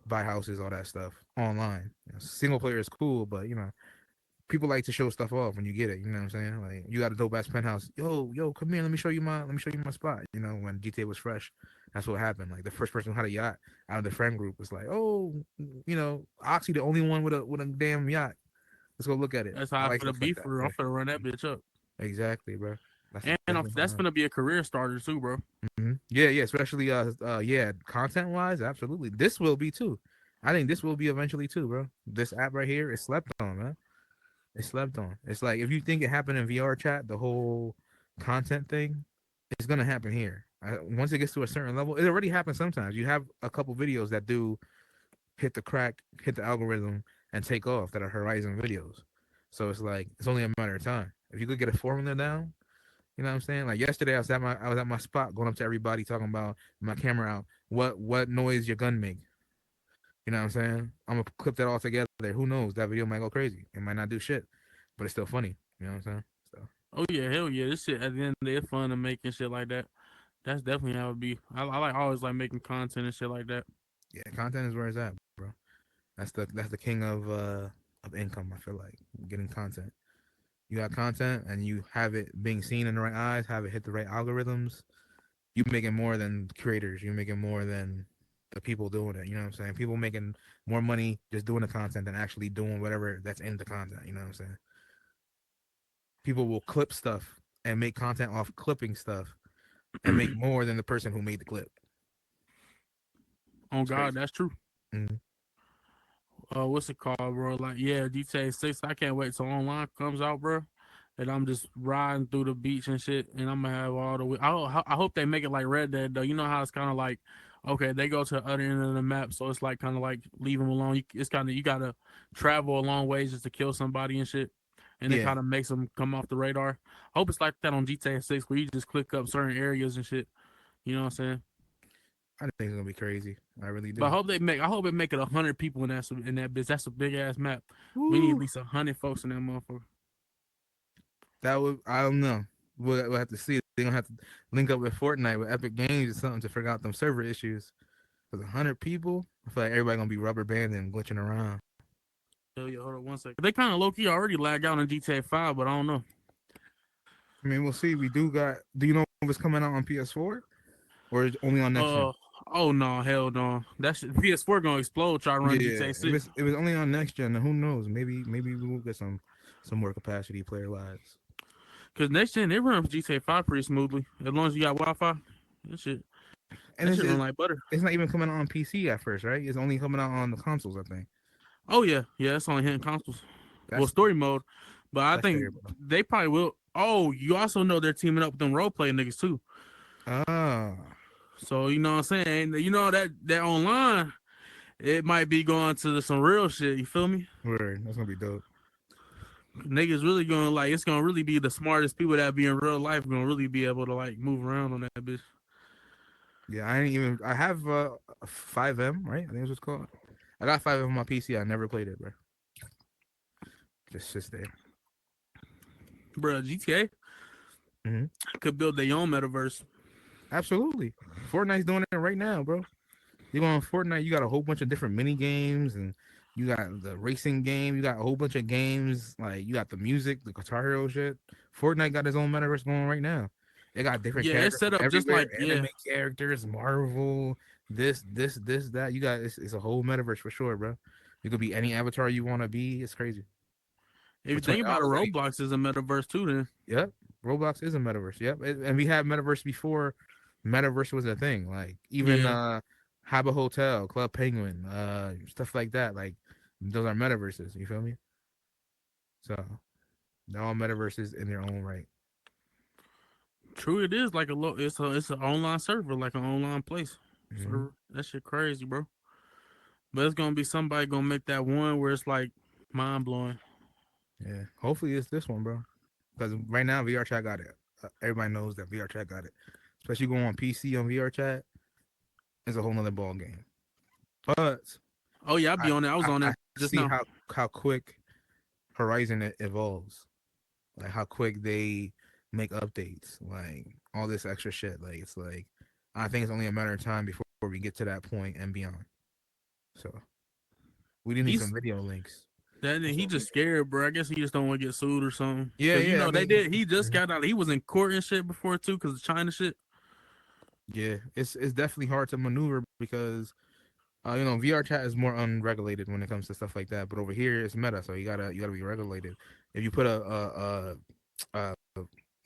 buy houses, all that stuff online. Single player is cool, but people like to show stuff off when you get it. You know what I'm saying? Like, you got a dope ass penthouse. Yo, come here. Let me show you my spot. When GTA was fresh, that's what happened. Like, the first person who had a yacht out of the friend group was like, oh, Oxy, the only one with a damn yacht. Let's go look at it. That's I how I like finna stuff like be that. for real. I'm Yeah, finna run that bitch up. exactly, bro. That's And definitely that's going gonna be a career starter too, bro. Yeah, yeah. Especially yeah, content wise, absolutely. This will be too. I think this will be eventually too, bro. This app right here is slept on, man. It's slept on. It's like, if you think it happened in VR chat, the whole content thing, it's gonna happen here. Once it gets to a certain level, it already happens sometimes. You have a couple videos that do hit the crack, hit the algorithm, and take off that are Horizon videos. So it's like, it's only a matter of time. If you could get a formula down, you know what I'm saying? Like, yesterday, I was at my spot, going up to everybody, talking about my camera out. What noise your gun make? You know what I'm saying? I'm gonna clip that all together. Who knows? That video might go crazy. It might not do shit, but it's still funny. You know what I'm saying? So Oh yeah, hell yeah. This shit at the end of the day, it's fun to make and shit like that. That's definitely how it be. I like always like making content and shit like that. yeah, content is where it's at, bro. That's the king of income. I feel like getting content. You got content and you have it being seen in the right eyes, have it hit the right algorithms. You making more than creators. You making more than the people doing it. You know what I'm saying? People making more money just doing the content than actually doing whatever that's in the content. You know what I'm saying? People will clip stuff and make content off clipping stuff and make more than the person who made the clip. On It's God, crazy. that's true. Mm-hmm. What's it called, bro? Like, yeah, GTA 6. I can't wait till online comes out, bro. And I'm just riding through the beach and shit, and I'm gonna have all the. I hope they make it like Red Dead though. You know how it's kind of like, okay, they go to the other end of the map, so it's like kind of like leave them alone. It's kind of, you gotta travel a long ways just to kill somebody and shit, and it Yeah, kind of makes them come off the radar. I hope it's like that on GTA 6, where you just click up certain areas and shit. You know what I'm saying? I think it's gonna be crazy. I really But do. I hope it make it 100 people in that bitch. That's a big ass map. We need at Woo! least 100 folks in that motherfucker. That would, I don't know. We'll have to see. They're gonna have to link up with Fortnite with Epic Games or something to figure out them server issues. Cause 100 people, I feel like everybody gonna be rubber banding and glitching around. Hell yeah, hold on one second. They kind of low key already lag out in GTA 5, but I don't know. I mean, we'll see. We do got. Do you know if it's coming out on PS4 or is it only on next Uh gen? oh no, hell no. That shit, PS4 gonna explode. Try to run Yeah, GTA if 6 it's only on next gen, then who knows? Maybe we will get some more capacity player lives. because next gen they run GTA 5 pretty smoothly as long as you got Wi-Fi. That shit, And that shit run like butter. it's not even coming out on PC at first, right? It's only coming out on the consoles, I think. Oh yeah, yeah. It's only hitting consoles. Well, That's story mode, but I that's think terrible. they probably will. Oh, you also know they're teaming up with them role play niggas too. Ah, So you know what I'm saying? You know that online, it might be going to some real shit. You feel me? word. That's gonna be dope. Niggas really gonna like, it's gonna really be the smartest people that be in real life gonna really be able to like move around on that bitch. Yeah, I ain't even. I have 5M, right? I think that's what's called. I got 5M on my PC. I never played it, bro. Just sits there. Bro, GTA Hmm. could build their own metaverse. Absolutely. Fortnite's doing it right now, bro. You go on Fortnite, you got a whole bunch of different mini games, and you got the racing game. You got a whole bunch of games. Like, you got the music, the Guitar Hero shit. Fortnite got his own metaverse going right now. They got different Yeah, it's characters set from up just everywhere, like, yeah. anime characters, Marvel, this, that. You got, it's a whole metaverse for sure, bro. You could be any avatar you want to be. It's crazy. If you For 20 think about it, dollars, like, Roblox is a metaverse too. Then yep, Roblox is a metaverse. Yep, and we had metaverse before metaverse was a thing. Like even yeah, Habba Hotel, Club Penguin, stuff like that. Like those are metaverses. You feel me? So they're all metaverses in their own right. true. It is like a low. It's an online server, like an online place Hmm. server. That shit crazy, bro. But it's gonna be somebody gonna make that one where it's like mind blowing. Yeah. Hopefully it's this one, bro. Because right now VR chat got it. Everybody knows that VR chat got it. Especially going on PC on VR chat is a whole nother ball game. But Oh yeah, I'll be on there. I was on I there just see now. how quick Horizon evolves. Like how quick they make updates. Like all this extra shit. Like it's like I think it's only a matter of time before we get to that point and beyond. So we do need some He's video links. that That's he what we just need. scared, bro. I guess he just don't want to get sued or something. Yeah, Cause you yeah. I know they mean, did. He just got out. He was in court and shit before too, cause of China shit. yeah, it's definitely hard to maneuver because VR chat is more unregulated when it comes to stuff like that. But over here, it's meta, so you gotta be regulated. If you put a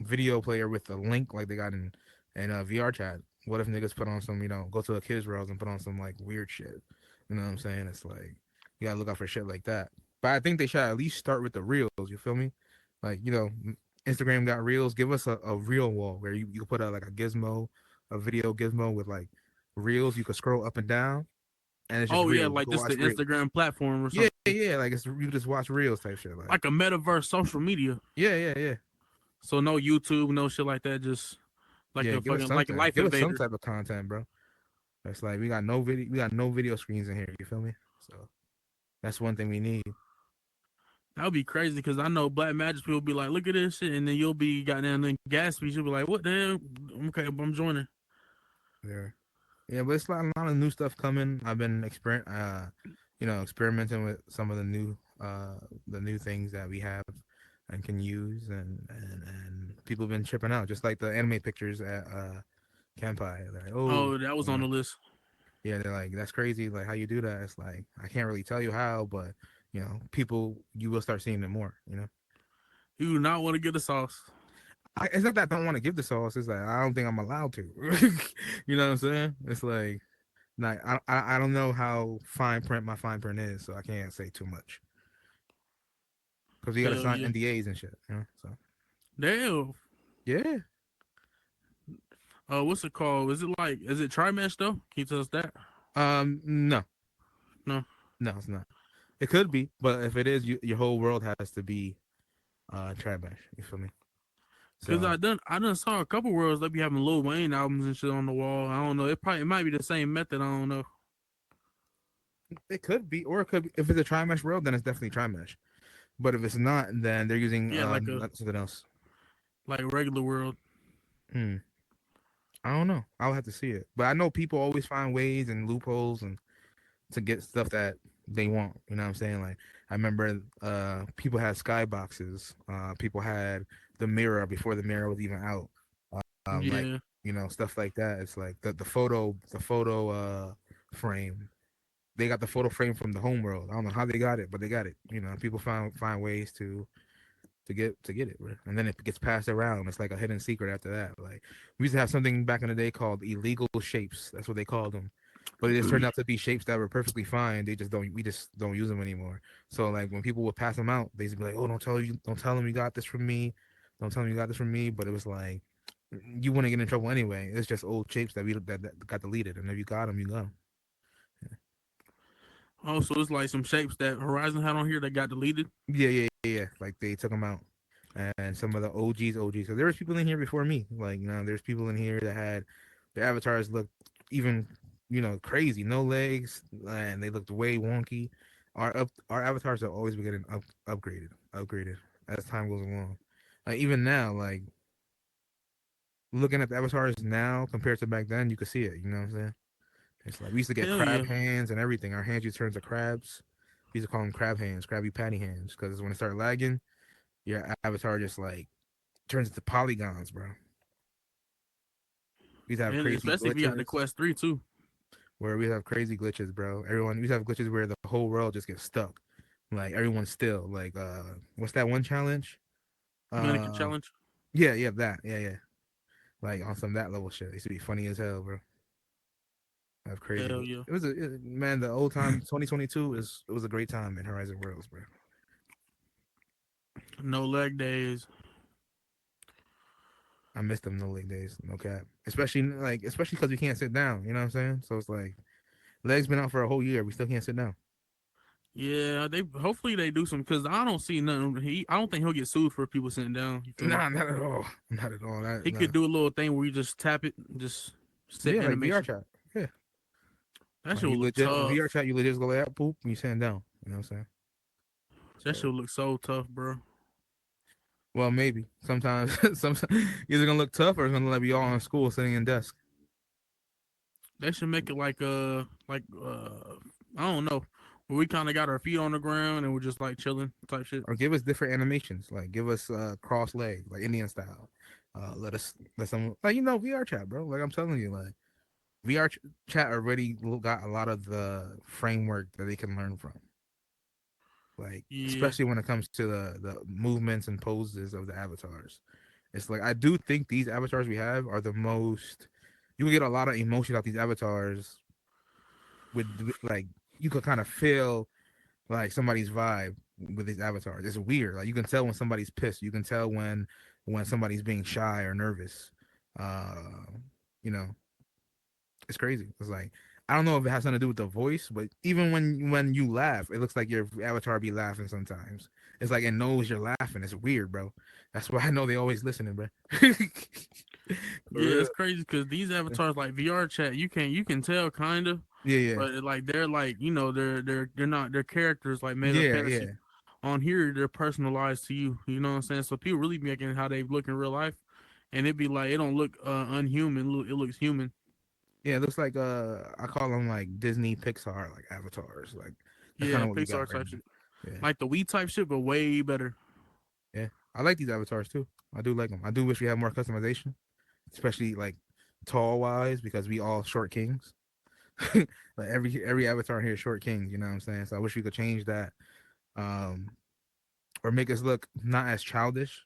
video player with a link like they got in VR chat, what if niggas put on some go to a kids world and put on some like weird shit? You know what I'm saying? It's like you gotta look out for shit like that. But I think they should at least start with the reels. You feel me? Like Instagram got reels. Give us a reel wall where you can put a like a gizmo, a video gizmo with like reels. You could scroll up and down and it's just Oh yeah, reels. You like can this the watch reels. Instagram platform or Yeah, something. yeah, like it's you just watch reels type shit. Like Like a metaverse social media. yeah, yeah, yeah, So no YouTube, no shit like that. Just like yeah. a Give us fucking like a something. life Give us some invader. type of content, bro. It's like we got no video screens in here. You feel me? So that's one thing we need. That would be crazy because I know Black Magic people be like, look at this shit, and then you'll be goddamn in gas speed. You'll be like, what the hell? Okay, I'm joining. Yeah, yeah. But it's a lot of new stuff coming. I've been experimenting with some of the new things that we have and can use, and people have been tripping out, just like the anime pictures at Kenpai. They're like, oh, Oh, that was you on know, the list. yeah, they're like, that's crazy. Like, how you do that? It's like, I can't really tell you how, but, people, you will start seeing it more. You do not want to get the sauce. It's not that I don't want to give the sauce. It's like, I don't think I'm allowed to. You know what I'm saying? It's like I don't know how fine print my fine print is, so I can't say too much. Because you got to Hell sign yeah. NDAs and shit. So, Damn. yeah. What's it called? Is it Trimesh though? Can you tell us that? No. No. No, it's not. It could be, but if it is, your whole world has to be trash. You feel me? Cause So, I done saw a couple worlds that be having Lil Wayne albums and shit on the wall. I don't know. It might be the same method. I don't know. it could be, or it could be. If it's a tri-mesh world, then it's definitely tri-mesh. But if it's not, then they're using Yeah, something else. like regular world. Hmm. I don't know. I'll have to see it. But I know people always find ways and loopholes and to get stuff that they want. You know what I'm saying? Like I remember people had skyboxes. People had the mirror before the mirror was even out. Like Yeah. stuff like that. It's like the photo frame. They got the photo frame from the home world. I don't know how they got it, but they got it. People find ways to get it, bro. And then it gets passed around. It's like a hidden secret after that. Like we used to have something back in the day called illegal shapes. That's what they called them. But it just turned out to be shapes that were perfectly fine. We just don't use them anymore. So like when people would pass them out, they would be like, "Oh, don't tell them you got this from me. Don't tell them you got this from me." But it was like you wouldn't get in trouble anyway. It's just old shapes that got deleted, and if you got them, you got them. Also, it's like some shapes that Horizon had on here that got deleted. Yeah, yeah, yeah. Like they took them out, and some of the OGs. So there was people in here before me. Like there's people in here that had their avatars looked even crazy, no legs, and they looked way wonky. Our avatars have always been getting upgraded as time goes along. Like even now, like looking at the avatars now compared to back then, you could see it. You know what I'm saying? It's like we used to get Hell crab yeah. hands and everything. Our hands used to turn to crabs. We used to call them crab hands, crabby patty hands, because when it started lagging, your avatar just like turns into polygons, bro. We have And crazy especially if you got the glitches Quest 3 too. where we have crazy glitches, bro. We have glitches where the whole world just gets stuck. Like everyone's still like, what's that one challenge? Mannequin Uh, challenge. yeah, that, yeah. Like on some that level shit. It used to be funny as hell, bro. That's crazy. Hell yeah. It was man. The old time 2022 is it was a great time in Horizon Worlds, bro. No leg days. I miss them no leg days, no cap. Especially because we can't sit down. You know what I'm saying? So it's like legs been out for a whole year. We still can't sit down. Yeah, they hopefully they do some because I don't see nothing. I don't think he'll get sued for people sitting down. You feel me? Nah, not at all. Not at all. He Nah. could do a little thing where you just tap it, just set Yeah, like VR animation. chat. Yeah, That like shit you would look legit VR tough. chat. You legit just go like that, poop, and you sitting down. You know what I'm saying? That So, shit would look so tough, bro. well, maybe sometimes, sometimes either gonna look tough or it's gonna let be all in school sitting in desk. They should make it I don't know, where we kind of got our feet on the ground and we're just like chilling type shit. Or give us different animations, like give us cross leg, like Indian style. Let some like VR chat, bro. Like I'm telling you, like chat already got a lot of the framework that they can learn from. Like Yeah, especially when it comes to the movements and poses of the avatars. It's like I do think these avatars we have are the most. You can get a lot of emotion out these avatars with like you could kind of feel like somebody's vibe with these avatars. It's weird. Like you can tell when somebody's pissed. You can tell when somebody's being shy or nervous. Uh, you know, it's crazy. It's like I don't know if it has something to do with the voice, but even when you laugh, it looks like your avatar be laughing sometimes. It's like it knows you're laughing. It's weird, bro. That's why I know they always listening, bro. For yeah, real. it's crazy because these avatars like VR chat, you can tell kind of, Yeah, yeah, but like they're like they're not they're characters like made up yeah, fantasy. yeah. On here, they're personalized to you. You know what I'm saying? So people really be making how they look in real life, and it be like it don't look unhuman. It looks human. Yeah, it looks like I call them like Disney Pixar like avatars. Like that's kind Yeah, of what we got Pixar right type now. shit, Yeah, like the Wii type shit, but way better. yeah. I like these avatars too. I do like them. I do wish we had more customization, especially like tall wise because we all short kings. Like every avatar here is short kings. You know what I'm saying? So I wish we could change that, um, or make us look not as childish,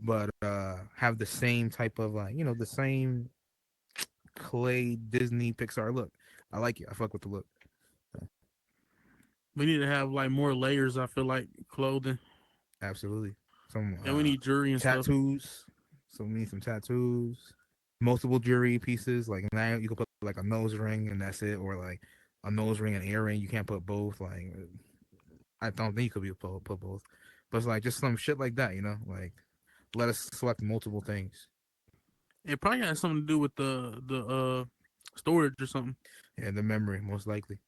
but have the same type of like the same clay Disney Pixar look. I like it. I fuck with the look. We need to have like more layers. I feel like clothing, Absolutely. Some and we need jewelry and stuff. tattoos. So we need some tattoos. Multiple jewelry pieces. Like now you can put like a nose ring and that's it, or like a nose ring and earring. You can't put both. Like I don't think you could be put both. But it's like just some shit like that, Like let us select multiple things. It probably has something to do with the storage or something. Yeah, the memory most likely.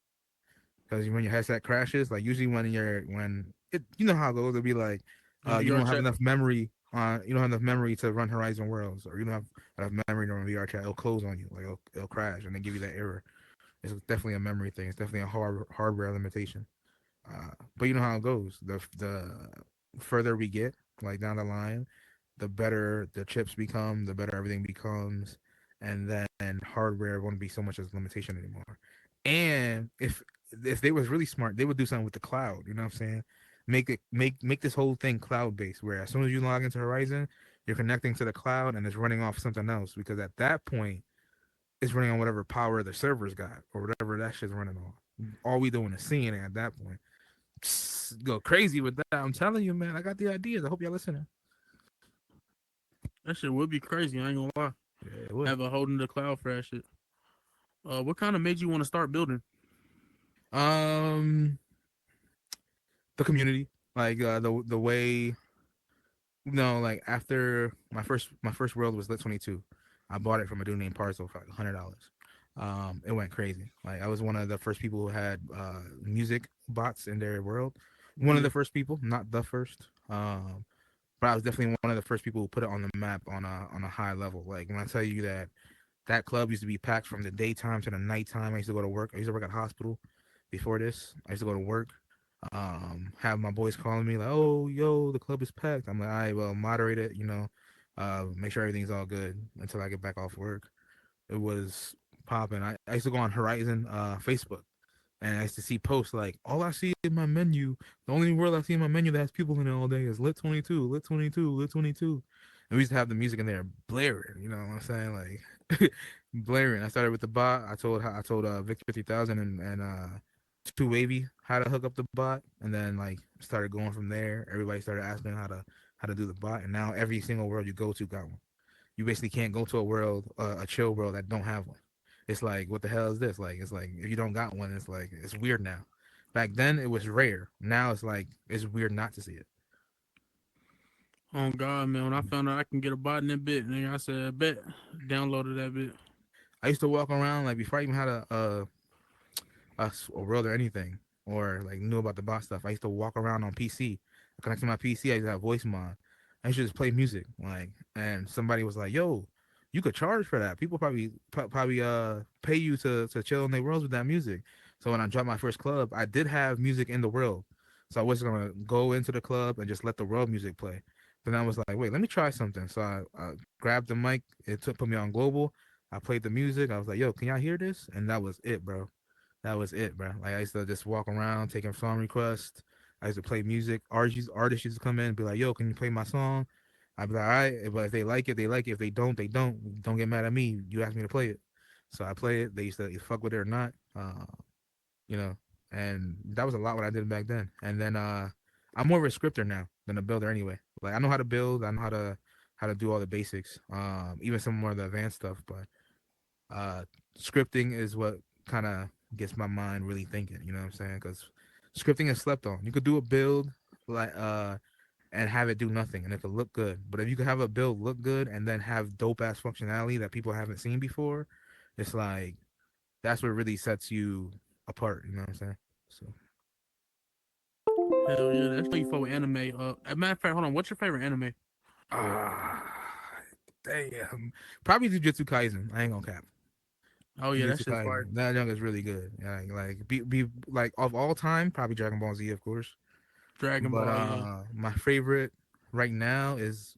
Because when your headset crashes, like usually when it how it goes, it'll be like, In you VR don't have chat. enough memory you don't have enough memory to run Horizon Worlds, or you don't have enough memory to run VR chat. It'll close on you, like it'll crash, and then give you that error. It's definitely a memory thing. It's definitely a hardware limitation. But you know how it goes. The further we get, like down the line, the better the chips become, the better everything becomes, and then hardware won't be so much as a limitation anymore. And if they was really smart, they would do something with the cloud. You know what I'm saying? Make this whole thing cloud based, where as soon as you log into Horizon, you're connecting to the cloud and it's running off something else. Because at that point, it's running on whatever power the servers got or whatever that shit's running on. All we doing is seeing it at that point. Go crazy with that. I'm telling you, man. I got the ideas. I hope y'all listening. That shit would be crazy. I ain't gonna lie. Yeah, it would. Have a holding the cloud for that shit. What kind of made you want to start building? Um, the community, like the way, like after my first world was Lit 22. I bought it from a dude named Parcel for like $100. It went crazy. Like I was one of the first people who had music bots in their world. One of Yeah, the first people, not the first. But I was definitely one of the first people who put it on the map on a high level. Like when I tell you that club used to be packed from the daytime to the nighttime. I used to go to work. I used to work at a hospital before this. I used to go to work. Have my boys calling me like, "Oh, yo, the club is packed." I'm like, "All right, well, moderate it, make sure everything's all good until I get back off work." It was popping. I used to go on Horizon Facebook And I used to see posts like, all I see in my menu, the only world I see in my menu that has people in it all day is lit 22, lit 22, lit 22. And we used to have the music in there blaring, you know what I'm saying? Like blaring. I started with the bot. I told Victor 3000 and Two Wavy how to hook up the bot, and then like started going from there. Everybody started asking how to do the bot, and now every single world you go to got one. You basically can't go to a world, a chill world that don't have one. It's like, what the hell is this? Like, it's like if you don't got one, it's like it's weird now. Back then it was rare. Now it's like it's weird not to see it. Oh God, man! When I found out I can get a bot in that bit, nigga, I said, I bet, downloaded that bit. I used to walk around like before I even had a world or anything, or like knew about the bot stuff. I used to walk around on PC. I connect to my PC. I used to have voice mod. I used to just play music, like, and somebody was like, "Yo, you could charge for that. People probably pay you to chill in their worlds with that music." So when I dropped my first club, I did have music in the world, so I was gonna go into the club and just let the world music play. Then I was like, "Wait, let me try something." So I grabbed the mic. It took put me on global. I played the music. I was like, "Yo, can y'all hear this?" And that was it, bro. That was it, bro. Like I used to just walk around taking song requests. I used to play music. Artists used to come in and be like, "Yo, can you play my song?" I'd be like, "All right," but if they like it, they like it. If they don't, they don't. Don't get mad at me. You asked me to play it, so I play it. They used to fuck with it or not, you know. And that was a lot what I did back then. And then I'm more of a scripter now than a builder anyway. Like I know how to build. I know how to do all the basics. Even some more of the advanced stuff, but uh, scripting is what kind of gets my mind really thinking. You know what I'm saying? Because scripting is slept on. You could do a build like and have it do nothing, and it could look good. But if you could have a build look good and then have dope ass functionality that people haven't seen before, it's like that's what really sets you apart. You know what I'm saying? So. Hell yeah, that's why you follow anime. As a matter of fact, hold on, what's your favorite anime? Ah, damn. Probably Jujutsu Kaisen. I ain't gonna cap. Oh yeah, that Jujutsu shit's fire. Kaisen. That junk is really good. Like be like of all time, probably Dragon Ball Z, of course. Dragon But Ball, yeah. my favorite right now is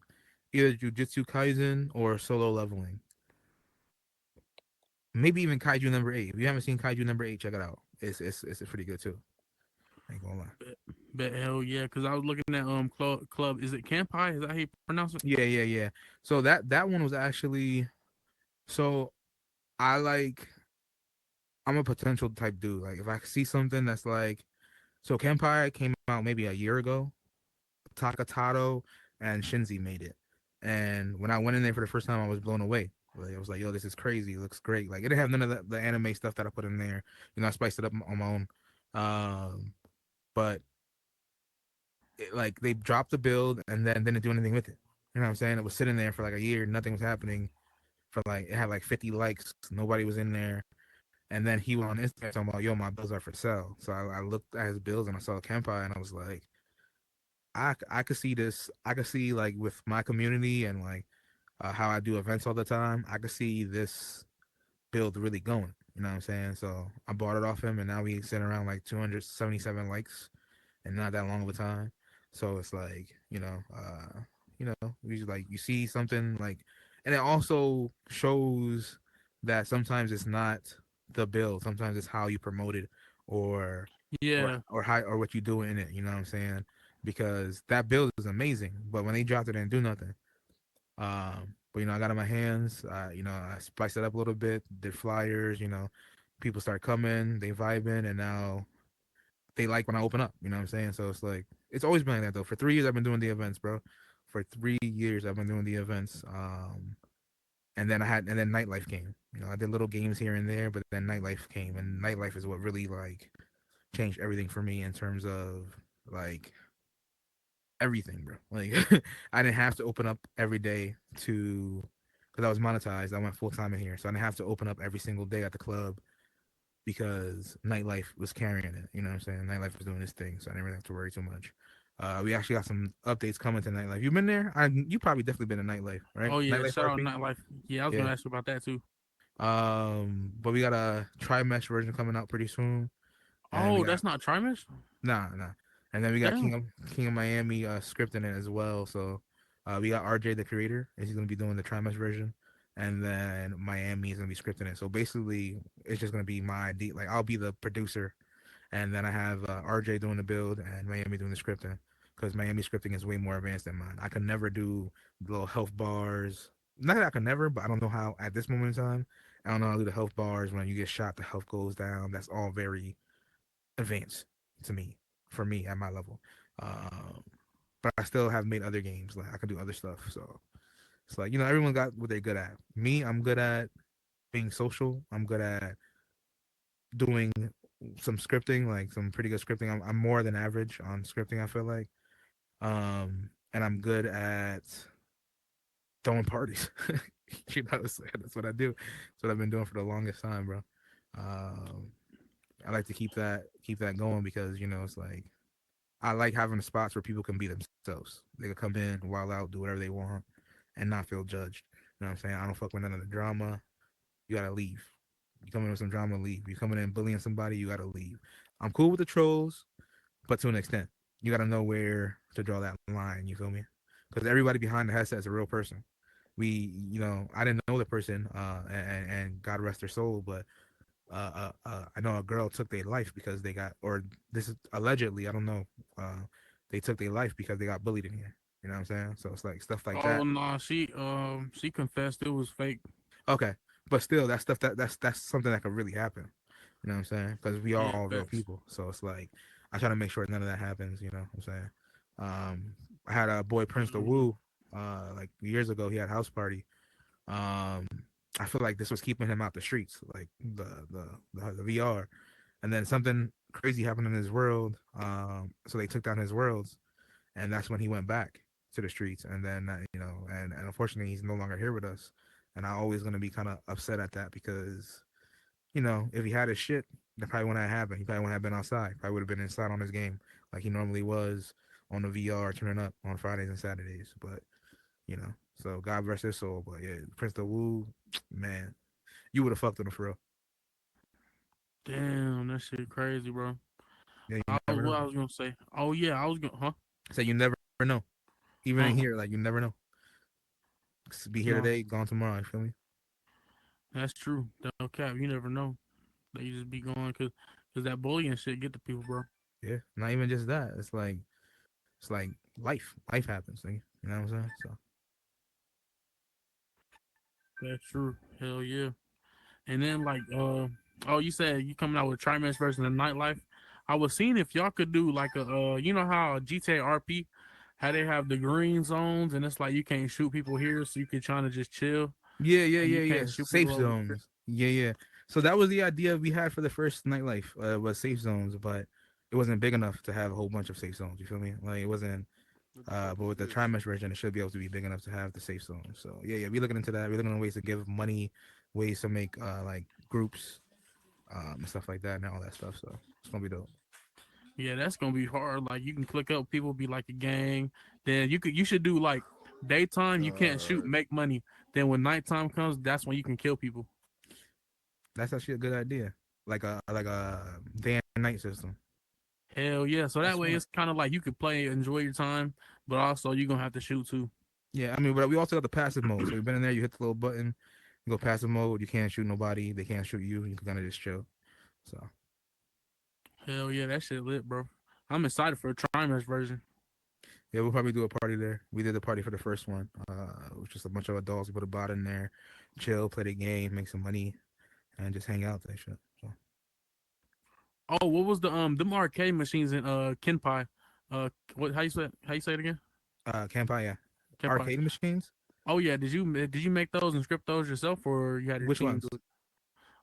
either Jujutsu Kaisen or Solo Leveling. Maybe even Kaiju number 8. If you haven't seen Kaiju number 8, check it out. It's pretty good too. Ain't gonna lie. Bet, bet hell yeah, because I was looking at club. Is it Campai? Is that how you pronounce it? Yeah. So that one was actually, so I like, I'm a potential type dude. Like if I see something that's like, so Kenpai came out maybe a year ago. Takatato and Shinzi made it. And when I went in there for the first time, I was blown away. Like, I was like, "Yo, this is crazy. It looks great." Like it didn't have none of the anime stuff that I put in there. I spiced it up on my own. But like they dropped the build and then didn't do anything with it. You know what I'm saying? It was sitting there for like a year. Nothing was happening. For like, it had like 50 likes. Nobody was in there. And then he went on Instagram talking about, "Yo, my bills are for sale." So I looked at his bills and I saw Kenpai and I was like, I could see this. I could see like with my community and like how I do events all the time. I could see this build really going. You know what I'm saying? So I bought it off him, and now we sitting around like 277 likes, and not that long of a time. So it's like, you see something like, and it also shows that sometimes it's not the build. Sometimes it's how you promote it, or Yeah, or how or what you do in it. You know what I'm saying? Because that build is amazing, but when they dropped it, it didn't do nothing. But I got in my hands. I spiced it up a little bit. Did flyers. People start coming, they vibing, and now they like when I open up. You know what I'm saying? So it's like it's always been like that though. For 3 years, I've been doing the events, bro. For 3 years, I've been doing the events. And then nightlife came. I did little games here and there, but then nightlife came, and nightlife is what really like changed everything for me in terms of like everything, bro. Like I didn't have to open up every day to because I was monetized. I went full time in here, so I didn't have to open up every single day at the club because nightlife was carrying it. You know what I'm saying? Nightlife was doing this thing, so I didn't really have to worry too much. We actually got some updates coming to nightlife. You been there? You probably definitely been to nightlife, right? oh yeah, Nightlife shout out RP. Nightlife. Yeah, I was Yeah. gonna ask you about that too. But we got a tri mesh version coming out pretty soon, and we Oh, got that's not Trimesh. nah. And then we got Damn. King of Miami scripting it as well. So we got RJ the creator, and he's gonna be doing the Trimesh version, and then Miami is gonna be scripting it. So basically, it's just gonna be my idea. Like I'll be the producer, and then I have RJ doing the build and Miami doing the scripting, because Miami scripting is way more advanced than mine. I can never do the little health bars. Not that I can never, but I don't know how at this moment in time. I don't know how to do the health bars. When you get shot, the health goes down. That's all very advanced to me, for me at my level. Um, but I still have made other games. Like I can do other stuff. So it's like, everyone got what they're good at. Me, I'm good at being social. I'm good at doing some scripting, like some pretty good scripting. I'm more than average on scripting, I feel like. And I'm good at throwing parties. That's what I do. That's what I've been doing for the longest time, bro. Um, I like to keep that going because it's like I like having the spots where people can be themselves. They can come in, wild out, do whatever they want, and not feel judged. You know what I'm saying? I don't fuck with none of the drama. You gotta leave. You come in with some drama, leave. You coming in bullying somebody, you gotta leave. I'm cool with the trolls, but to an extent, you gotta know where to draw that line. You feel me? Because everybody behind the headset is a real person. I didn't know the person, and God rest their soul, but I know a girl took their life because they got, or this is allegedly, I don't know, they took their life because they got bullied in here. You know what I'm saying? So it's like stuff like Oh that. nah, she confessed it was fake. Okay, but still, that stuff that's something that could really happen. You know what I'm saying? Because we are Yeah, all real facts. people. So it's like I try to make sure none of that happens. You know what I'm saying? I had a boy Prince the Yeah. Woo, like years ago. He had a house party. Um, I feel like this was keeping him out the streets, like the VR. And then something crazy happened in his world. So they took down his worlds, and that's when he went back to the streets. And then and unfortunately, he's no longer here with us. And I'm always gonna be kind of upset at that because if he had his shit, that probably wouldn't have happened. He probably wouldn't have been outside. Probably would have been inside on his game like he normally was on the VR, turning up on Fridays and Saturdays. But so God rest his soul. But yeah, Prince the Woo, man, you would have fucked with him for real. Damn, that shit crazy, bro. Yeah, you never What know. I was gonna say? Oh yeah, I was gonna, huh? So you never know. Even in Huh? here, like you never know. Be here No, today, gone tomorrow. You feel me? that's true. No cap, you never know. They just be going cause that bullying shit get to people, bro. Yeah. Not even just that. It's like life. Life happens. Nigga. You know what I'm saying? So That's true. Hell yeah. And then like oh, you said you coming out with a trimester version of nightlife. I was seeing if y'all could do like a you know how GTA RP, how they have the green zones and it's like you can't shoot people here, so you can try to just chill yeah, yeah, and yeah, you yeah. can't shoot Safe people over here. zones. Yeah, yeah. So that was the idea we had for the first nightlife. Was safe zones, but it wasn't big enough to have a whole bunch of safe zones. You feel me? Like it wasn't. What the fuck But is with the this? trimester version, it should be able to be big enough to have the safe zone. So yeah, yeah, we looking into that. We're looking at ways to give money, ways to make like groups, and stuff like that, and all that stuff. So it's gonna be dope. Yeah, that's gonna be hard. Like you can click up, people be like a gang. Then you should do like daytime you can't shoot, Alright. make money. Then when nighttime comes, that's when you can kill people. That's actually a good idea. Like a day and night system. Hell yeah. So That's that way smart. it's kind of like you could play, enjoy your time, but also you're gonna have to shoot too. Yeah, I mean, but we also got the passive mode. So you've been in there, you hit the little button, you go passive mode. You can't shoot nobody. They can't shoot you. You can kind of just chill. So Hell yeah, that shit lit, bro. I'm excited for a trimester version. yeah, we'll probably do a party there. We did the party for the first one. It was just a bunch of adults. We put a bot in there, chill, play the game, make some money, and just hang out. That shit. So Oh, what was the them arcade machines in Kenpai? What how you say it again? Campfire, yeah. Kenpai. Arcade machines. Oh yeah, did you make those and script those yourself or you had your Which team do ones? it?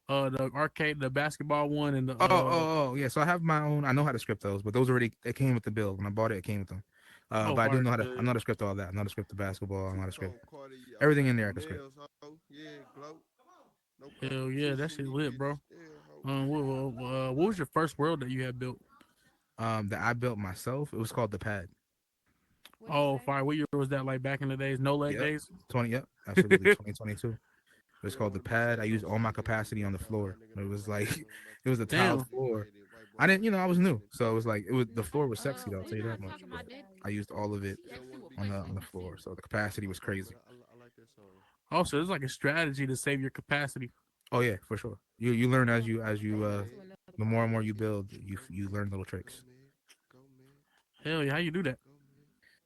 The arcade, the basketball one, and the Yeah. So I have my own. I know how to script those, but those already it came with the build. When I bought it, it came with them. oh But I do fire, know how to. yeah, I yeah. know how to script all that. I know how to script the basketball. I know how to script T-Bone Cardi, I everything got in there. I them can script. nails, ho. Yeah, glow. No Hell yeah, that competition, shit these lit, bro. bitches still, ho. What was your first world that you had built? That I built myself. It was called the Pad. Oh fire, what year was that? Like back in the days, no leg Yep. days. 20. Yep. Absolutely. 2022. It was They don't called the want to be Pad. I saying no used all my slick nigga capacity shit on the like that. Why floor. nigga It know was my like name on the it was a motherfucking tiled Damn. shit. floor. Faded white I boy didn't. shit. I was new, Hundred so it was thousand. like it was the Yeah, floor was yeah. sexy. Though, I'll Fuck tell you nigga that shit. much. You But know. I used all of it They don't want to be on the saying. floor, so the capacity was Yeah, but crazy. I like that song. Also, it's like a strategy to save your capacity. Oh yeah, for sure. You learn as Hey you man. The more and more you build, you learn little Go tricks man. Go man. Hell yeah, how you do that? Go man.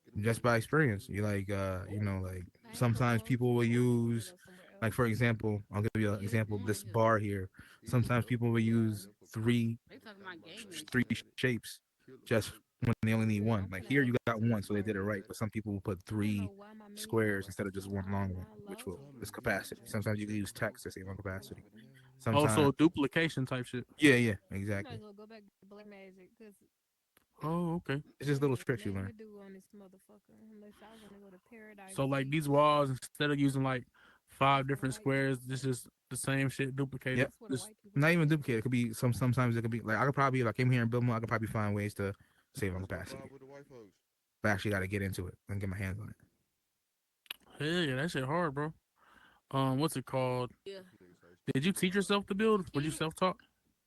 Get him just out. by experience. You like like sometimes people will use, like for example, I'll give you an example. This bar here, Here you sometimes go. people will Line use up a crew. three Max three at it. shapes Kill him just with it. when they only need Max one. at Like it. here you got one, so they did it Max right. at But it. some people will put three squares Watch instead of just yourself. one long one, which will Tell is me you capacity. trying to Sometimes you can check use them hoes. text to save on capacity. Oh, Sometimes, so duplication type shit. yeah, exactly. Oh, okay. It's just little tricks you learn. So like these walls, instead of using like 5 different squares, this is the same shit duplicated. Yep. Just not even duplicate. It could be sometimes it could be like I could probably like came here and build more, I could probably find ways to save on Let's go capacity. vibe with the white folks. But I actually gotta get into it and get my hands on Hell yeah, that shit hard, bro. What's it called? Niggas say Did you teach yourself to build? Were you self-taught?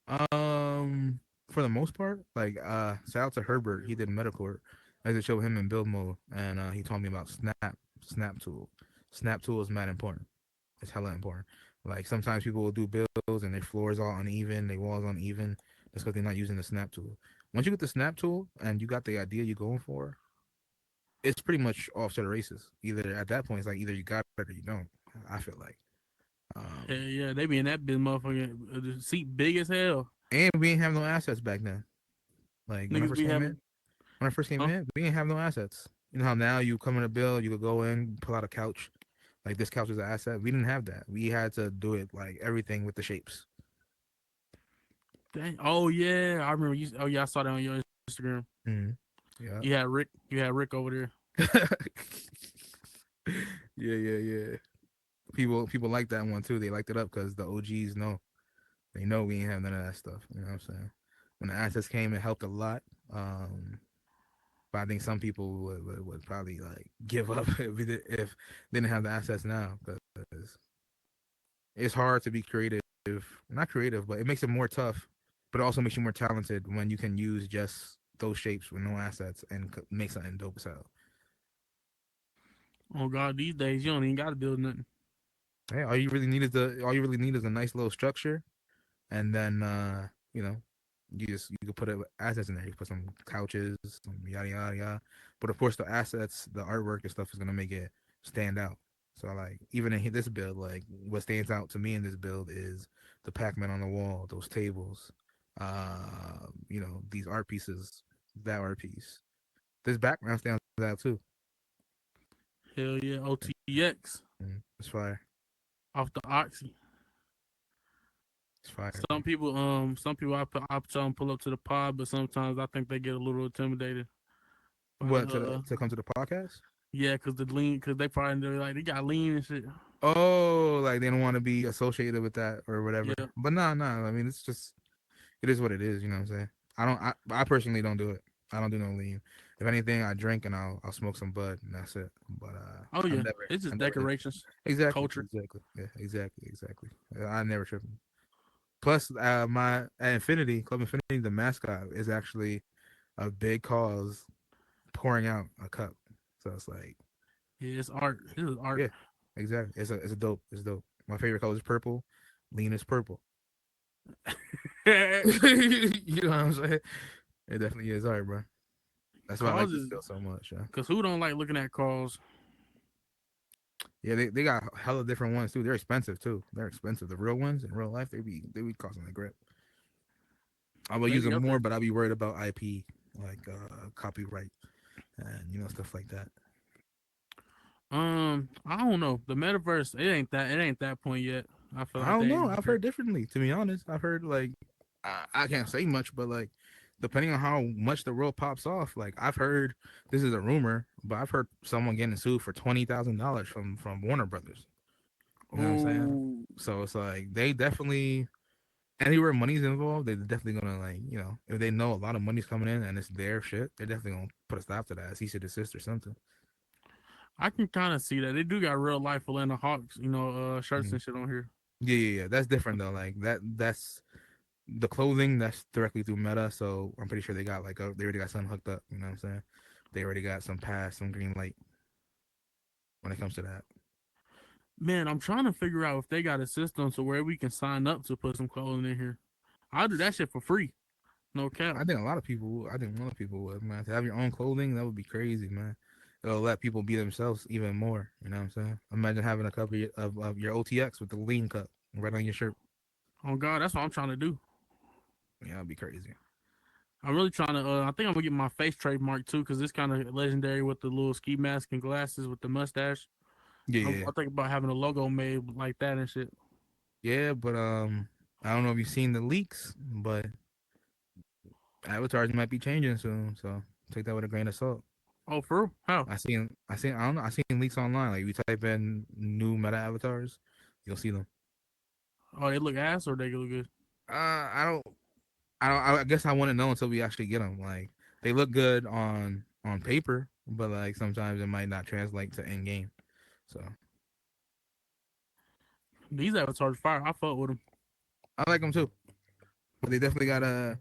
it. For the most part, like shout out to Herbert, he did medical work. I just showed him in build mode and he told me about snap tool. Snap tool is mad important. It's hella important. Like sometimes people will do builds and their floor is all uneven, their walls uneven. That's because they're not using the snap tool. Once you get the snap tool and you got the idea you're going for, it's pretty much off to the races. Either at that point, it's like either you got it or you don't. I feel like. Hell Um, yeah, they be in that big motherfucking the seat big as hell. and we didn't have no assets back then. Like Niggas be having, when I first came huh? in, we didn't have no assets. You know how now you come in a build, you could go in, pull out a couch. Like this couch is an asset. We didn't have that. We had to do it like everything with the shapes. Dang. Oh yeah, I remember you. Oh yeah, I saw that on your Instagram. Mm-hmm. Yeah. You had Rick. You had Rick over there. Yeah. People like that one too. They liked it up because the OGs know. They know we ain't have none of that stuff. You know what I'm saying? When the assets came, it helped a lot. But I think some people would probably like give up if they didn't have the assets now because it's hard to be creative. Not creative, but it makes it more tough. But it also makes you more talented when you can use just those shapes with no assets and make something dope as hell. Oh god, these days you don't even gotta build nothing. Hey, all you really need is a nice little structure, and then you know, you can put assets in there. You put some couches, some yada yada yada. But of course, the assets, the artwork and stuff is gonna make it stand out. So like even in this build, like what stands out to me in this build is the Pac-Man on the wall, those tables, these art pieces, that art piece. This background stands out too. Hell yeah, OTX It's fire. off the Oxy. It's fire. Some people I tell them pull up to the pod, but sometimes I think they get a little intimidated by the What to come to the podcast? yeah, cause the lean, cause they probably like they got lean and shit. Oh, like they don't want to be associated with that or whatever. Yeah. But no. I mean, it's just it is what it is. You know what I'm saying? I personally don't do it. I don't do no lean. If anything, I drink and I'll smoke some bud and that's it. But Oh I yeah, never it's I just never decorations, culture. exactly yeah exactly. I never trip. Plus, my at Infinity Club Infinity, the mascot is actually a big cause pouring out a cup. So it's like Yeah, it's art. This is art. yeah, exactly. It's a dope. It's dope. My favorite color is purple. Lean is purple. You know what I'm saying? It definitely is art, bro. That's why I like this Causes, bill so much. Yeah, cause who don't like looking at calls? yeah. They got hella different ones too. They're expensive too. They're expensive. The real ones in real life, they be costing a grip. I will They use be them up more, there. but I'll be worried about IP, like copyright and stuff like that. I don't know. The metaverse, it ain't that point yet. I feel I like they don't ain't know. gonna I've care. heard differently. To be honest, I've heard like I can't say much, but like depending on how much the world pops off, like I've heard this is a rumor, but I've heard someone getting sued for $20,000 from Warner Brothers. You know what I'm saying? Oh, So it's like they definitely anywhere money's involved, they're definitely gonna like if they know a lot of money's coming in and it's their shit, they're definitely gonna put a stop to that. Cease and desist or something. I can kind of see that. They do got real life Atlanta Hawks, shirts Mhm. and shit on here. Yeah. That's different though. Like that's the clothing that's directly through Meta. So I'm pretty sure they got they already got something hooked up. You know what I'm saying? They already got some pass, some green light when it comes to that. Man, I'm trying to figure out if they got a system to where we can sign up to put some clothing in here. I'll do that shit for free. No cap. I think a lot of people would, man. To have your own clothing, that would be crazy, man. It'll let people be themselves even more. You know what I'm saying? Imagine having a cup of your OTX with the lean cup right on your shirt. Oh God, that's what I'm trying to do. Yeah, that'd be crazy. I'm really trying to. I think I'm gonna get my face trademark too, because it's kind of legendary with the little ski mask and glasses with the mustache. Yeah, I'm, yeah, I think about having a logo made like that and shit. yeah. But I don't know if you've seen the leaks, but avatars might be changing soon. So take that with a grain of salt. Oh, for real? How? I don't know. I seen leaks online. Like, if you type in new meta avatars, you'll see them. Oh, they look ass or they look good? I don't. I guess I want to know until we actually get them. Like, they look good on paper, but like sometimes it might not translate to in game. So These avatars fire. I fuck with them. I like them too, but they definitely gotta.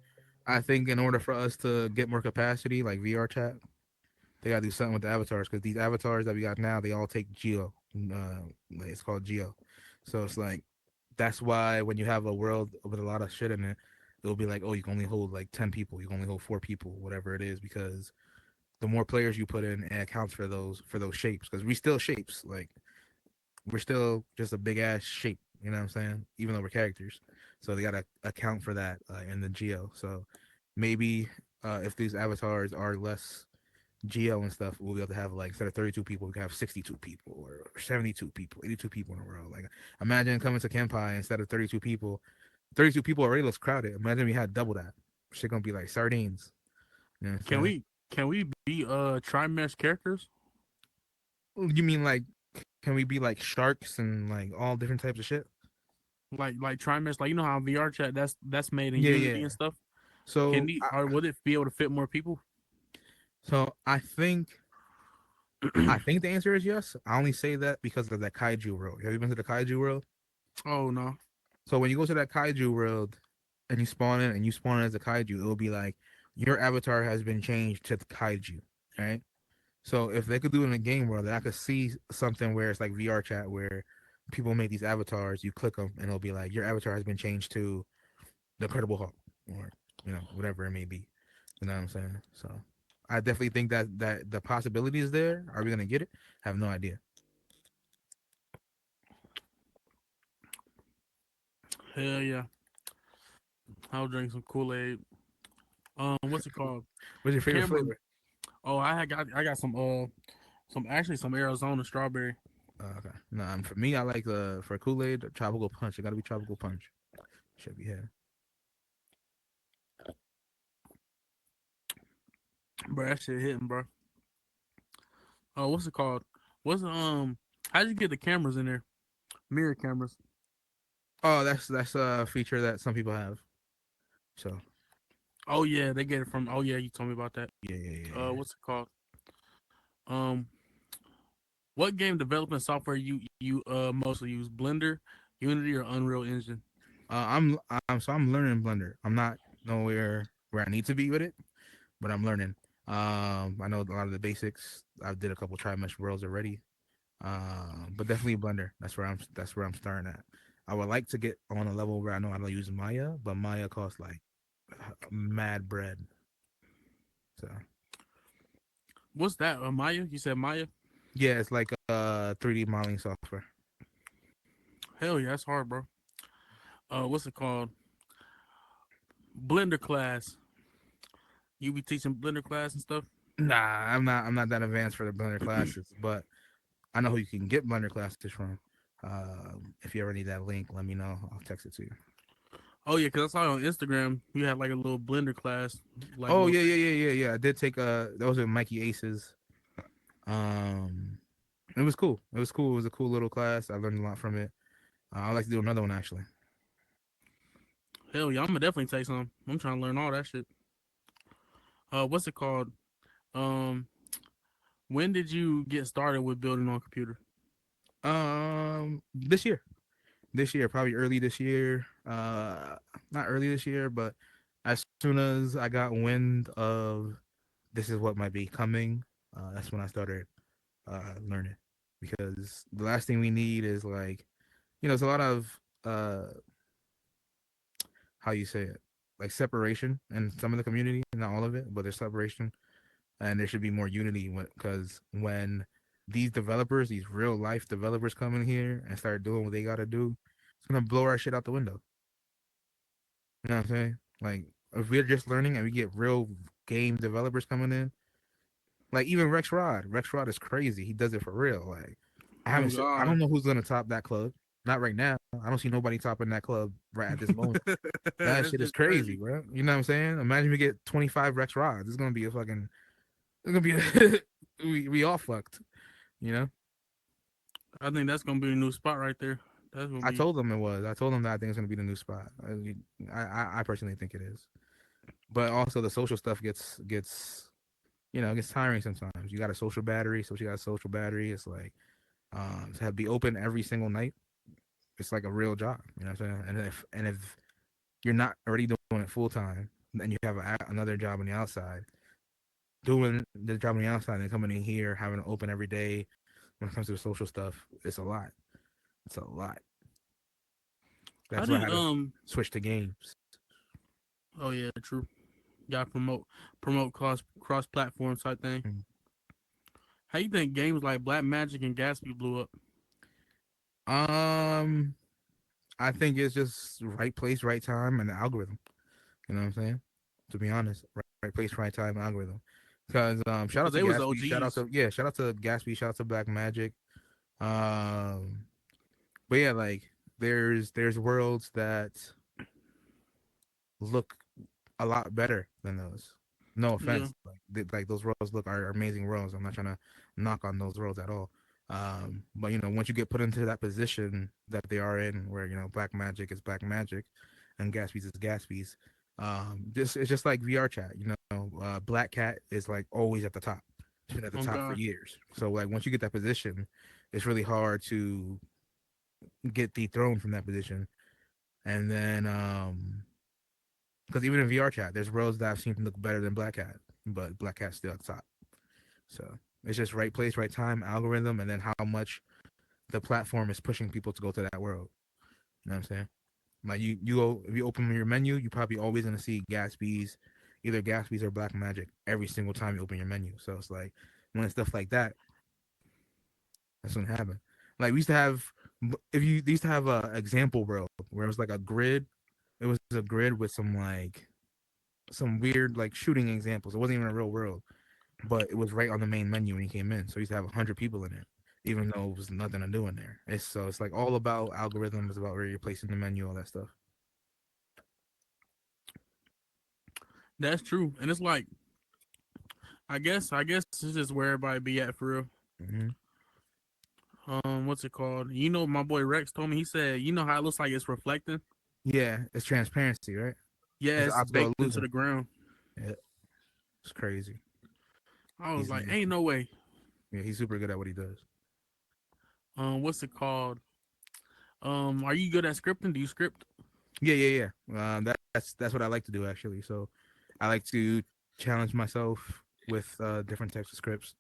I think in order for us to get more capacity, like VR chat, they gotta do something with the avatars because these avatars that we got now, they all take geo. It's called geo, so it's like that's why when you have a world with a lot of shit in it, it'll be like, oh, you can only hold like 10 people, you can only hold 4 people, whatever it is, because the more players you put in, it accounts for those shapes because we still shapes. Like, we're still just a big ass shape. You know what I'm saying? Even though we're characters, so they gotta account for that in the geo. So maybe if these avatars are less geo and stuff, we'll be able to have, like, instead of 32 people, we can have 62 people or 72 people, 82 people in a row. Like, imagine coming to Kenpai instead of 32 people. 32 people already looks crowded. Imagine we had double that. Shit gonna be like sardines. You know what I'm Can saying? we? Can we be tri-mesh characters? You mean like, can we be like sharks and like all different types of shit? Like tri-mesh, like you know how VR chat that's made in Yeah, Unity yeah. and stuff. Can So, the or would it be able to fit more people? I think the answer is yes. I only say that because of that kaiju world. Have you been to the kaiju world? Oh no. So when you go to that kaiju world and you spawn in and you spawn in as a kaiju, it will be like your avatar has been changed to the kaiju, right? So if they could do it in a game world, that I could see something where it's like VR chat where people make these avatars, you click them, and it'll be like your avatar has been changed to the Incredible Hulk, or whatever it may be. You know what I'm saying? So I definitely think that the possibility is there. Are we gonna get it? I have no idea. Hell yeah. I'll drink some Kool-Aid. What's it called? What's your favorite Cameron. flavor? Oh, I got some actually some Arizona strawberry. Okay. No, for me, I like for Kool Aid, tropical punch. It gotta be tropical punch. Should be here. Bro, that shit hitting, bro. What's it called? What's how'd you get the cameras in there? Mirror cameras. Oh, that's a feature that some people have. So Oh yeah, they get it from. Oh yeah, you told me about that. yeah, yeah, yeah, yeah. What's it called? Um, what game development software you mostly use? Blender, Unity, or Unreal Engine? I'm learning Blender. I'm not nowhere where I need to be with it, but I'm learning. I know a lot of the basics. I did a couple try mesh worlds already. But definitely Blender. That's where I'm starting at. I would like to get on a level where I know how to use Maya, but Maya costs like mad bread. So What's that? Maya? You said Maya? yeah, it's like 3D modeling software. Hell yeah, that's hard, bro. What's it called? Blender class. You be teaching Blender class and stuff? Nah, I'm not that advanced for the Blender classes, but I know who you can get Blender classes from. If you ever need that link, let me know. I'll text it to you. Oh yeah, cause I saw on Instagram you had like a little Blender class, like Oh little. yeah, yeah, yeah, yeah, yeah. I did take that was with Mikey Aces. Um, it was cool. It was cool. It was a cool little class. I learned a lot from it. I'd like to do another one actually. Hell yeah, I'm gonna definitely take some. I'm trying to learn all that shit. What's it called? Um, when did you get started with building on computer? This year, probably early this year. Not early this year, but as soon as I got wind of this is what might be coming, that's when I started learning. Because the last thing we need is like, there's a lot of how you say it, like separation in some of the community, not all of it, but there's separation, and there should be more unity. Because when these developers, these real life developers, come in here and start doing what they got to do, it's gonna blow our shit out the window. You know what I'm saying? Like if we're just learning and we get real game developers coming in, like even Rex Rod is crazy. He does it for real. Like Oh I don't God. know who's gonna top that club. Not right now. I don't see nobody topping that club right at this moment. That That's shit is just crazy, crazy. bro. You know what I'm saying? Imagine we get 25 Rex Rods. It's gonna be a fucking. It's gonna be. A, we all fucked. You know. I think that's gonna be a new spot right there. That's gonna I be. told them it was. I told them that I think it's gonna be the new spot. I personally think it is. But also the social stuff gets it gets tiring sometimes. You got a social battery, so you got a social battery. It's like to have be open every single night. It's like a real job. You know what I'm saying? And if you're not already doing it full time, then you have another job on the outside, doing the job on the outside and coming in here, having to open every day. When it comes to the social stuff, it's a lot. It's a lot. How That's why I did had to switch to games. Oh yeah, true. Got to promote cross platform type thing. Mm. How you think games like Black Magic and Gatsby blew up? Um, I think it's just right place, right time, and the algorithm. You know what I'm saying? To be honest, right place, right time, algorithm. Because shout Because out to they was Gatsby, OGs. shout out to Gatsby, shout out to Black Magic. Um, but yeah, like there's worlds that look a lot better than those. No Yeah. offense, like those roles look are amazing roles. I'm not trying to knock on those roles at all. But once you get put into that position that they are in, where Black Magic is Black Magic, and Gatsby's is Gatsby's, this it's just like VR chat. Black Cat is like always at the top. It's been at the Oh top for God. years. So like once you get that position, it's really hard to get dethroned from that position. And then because even in VR chat, there's roles that I've seen look better than Black Hat, but Black Cat's still at the top. So it's just right place, right time, algorithm, and then how much the platform is pushing people to go to that world. You know what I'm saying? Like you go if you open your menu, you probably always gonna see Gatsby's, either Gatsby's or Black Magic every single time you open your menu. So it's like when it's stuff like that, that's gonna happen. Like we used to have, if you they used to have a example world where it was like a grid. It was a grid with some weird like shooting examples. It wasn't even a real world, but it was right on the main menu when you came in. So you used to have 100 people in it, even though it was nothing to do in there. It's like all about algorithms, about where you're placing the menu, all that stuff. That's true. And it's like I guess this is where everybody be at for real. Hmm. What's it called? You know, my boy Rex told me. He said, you know how it looks like it's reflecting. Yeah, it's transparency, right? Yeah, It's it's optical baked into illusion. the ground. Yeah, it's crazy. I was He's like, he, ain't no way. yeah, he's super good at what he does. What's it called? Are you good at scripting? Do you script? Yeah. That's what I like to do actually. So I like to challenge myself with different types of scripts,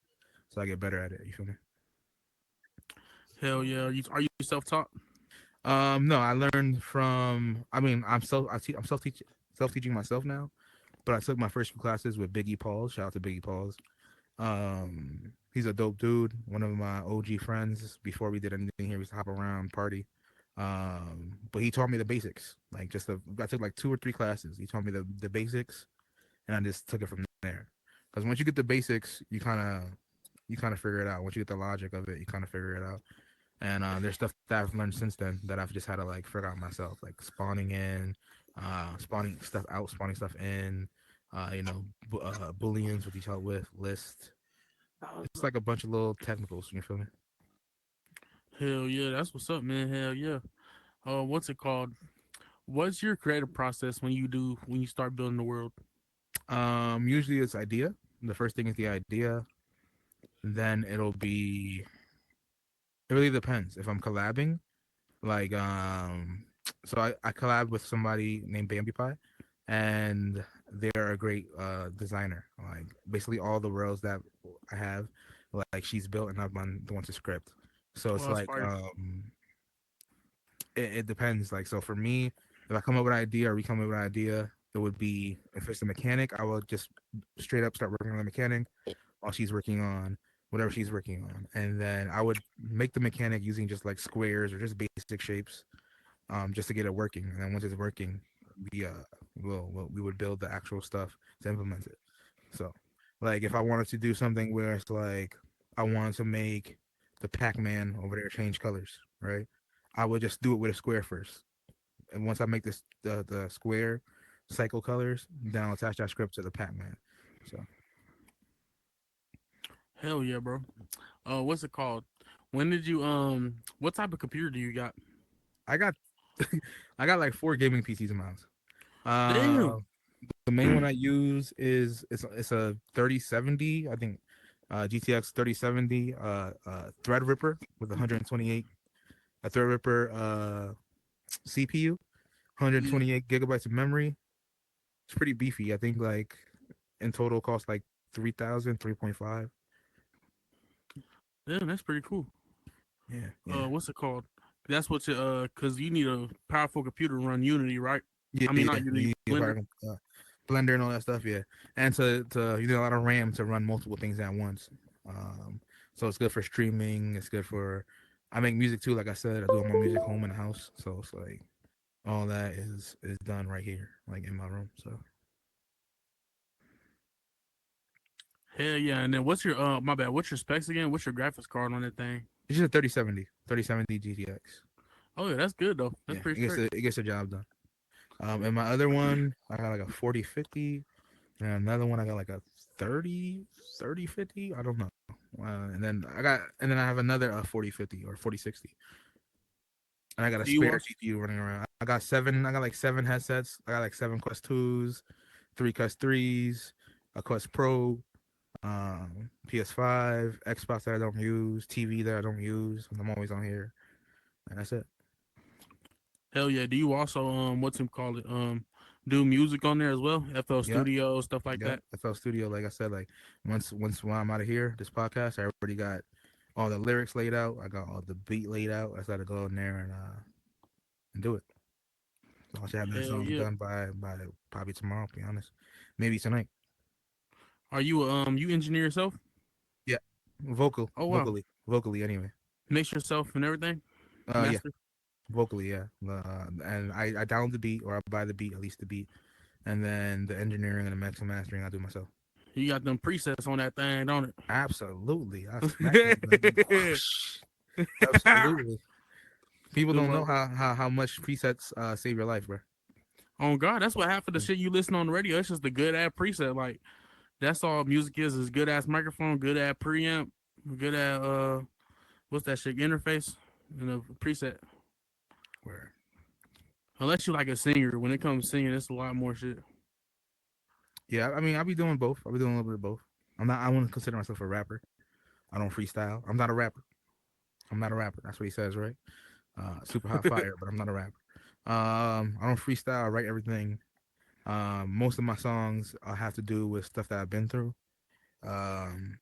so I get better at it. You feel me? Hell yeah. Are you self taught? No, I learned from. I mean, I'm self teaching myself now. But I took my first few classes with Biggie Pauls. Shout out to Biggie Pauls. He's a dope dude. One of my OG friends. Before we did anything here, we used to hop around, party. But he taught me the basics. I took like 2 or 3 classes. He taught me the basics, and I just took it from there. Because once you get the basics, you kind of figure it out. Once you get the logic of it, you kind of figure it out. And there's stuff that I've learned since then that I've just had to like figure out myself, like spawning in, spawning stuff out, spawning stuff in, booleans, which you help with, list. It's like a bunch of little technicals. You feel me? Hell yeah. That's what's up, man. Hell yeah. What's it called? What's your creative process when you start building the world? Usually it's idea. The first thing is the idea. Then it'll be. It really depends. If I'm collabing, like so I collab with somebody named Bambi Pie, and they're a great designer. Like basically all the worlds that I have, like she's built and I'm on the one to script. So Oh, it's that's like fire. it depends. Like so for me, if I come up with an idea or we come up with an idea, it would be if it's a mechanic, I will just straight up start working on the mechanic while she's working on whatever she's working on, and then I would make the mechanic using just like squares or just basic shapes, just to get it working. And then once it's working, we we would build the actual stuff to implement it. So, like if I wanted to do something where it's like I wanted to make the Pac-Man over there change colors, right? I would just do it with a square first, and once I make this the square cycle colors, then I'll attach that script to the Pac-Man. So Hell yeah, bro. What's it called? When did you What type of computer do you got? I got I got like 4 gaming PCs in my house. Damn. The main one I use is it's a 3070, I think, GTX 3070 Threadripper with 128 a Threadripper CPU, Yeah. 128 gigabytes of memory. It's pretty beefy. I think like in total cost like 3,000, 3.5. Damn, that's pretty cool. Yeah, yeah. What's it called? That's what you cause you need a powerful computer to run Unity, right? Yeah, I mean yeah. not You Unity, need a Blender. Blender and all that stuff, yeah. And to you need a lot of RAM to run multiple things at once. Um, so it's good for streaming. It's good for. I make music too. Like I said, I do all my music home in the house. So it's like all that is done right here, like in my room. So Hell yeah. And then what's your my bad, what's your specs again? What's your graphics card on that thing? it's just a 3070 GTX. Oh yeah, that's good though. That's Yeah, pretty straight. it gets the job done. And my other one, I got like a 4050, and another one I got like a 3050. I don't know. And then I have another 4050 or 4060, and I got a Do you spare also GPU running around. I got seven. I got like 7 headsets. I got like 7 Quest 2s, 3 Quest 3s, a Quest Pro, PS5, Xbox that I don't use, TV that I don't use, and I'm always on here, and that's it. hell yeah. Do you also what's him call it? Do music on there as well? FL Yep. Studio, stuff like Yep. that? FL Studio, like I said, like once when I'm out of here, this podcast, I already got all the lyrics laid out. I got all the beat laid out. I just got to go in there and do it. So I should have that Hell song yeah. done by probably tomorrow. To be honest, maybe tonight. Are you you engineer yourself? Yeah, Oh wow. vocally anyway. Mix yourself and everything? Yeah, Master? vocally, yeah. And I download the beat or I buy the beat, at least the beat, and then the engineering and the mix and mastering I do myself. You got them presets on that thing, don't Absolutely, I smack that thing. it? Absolutely. People Them don't know mother- how much presets save your life, bro. Oh God, that's what half of the shit you listen on the radio. It's just a good ass preset. Like that's all music is good ass microphone, good ass preamp, good ass what's that shit interface and a preset. Where Unless you like a singer, when it comes to singing, it's a lot more shit. yeah, I mean I'll be doing both. I'll be doing a little bit of both. I'm not. I wouldn't consider myself a rapper. I don't freestyle. I'm not a rapper. I'm not a rapper. That's what he says, right? Super hot fire, but I'm not a rapper. I don't freestyle. I write everything. Most of my songs have to do with stuff that I've been through. Um,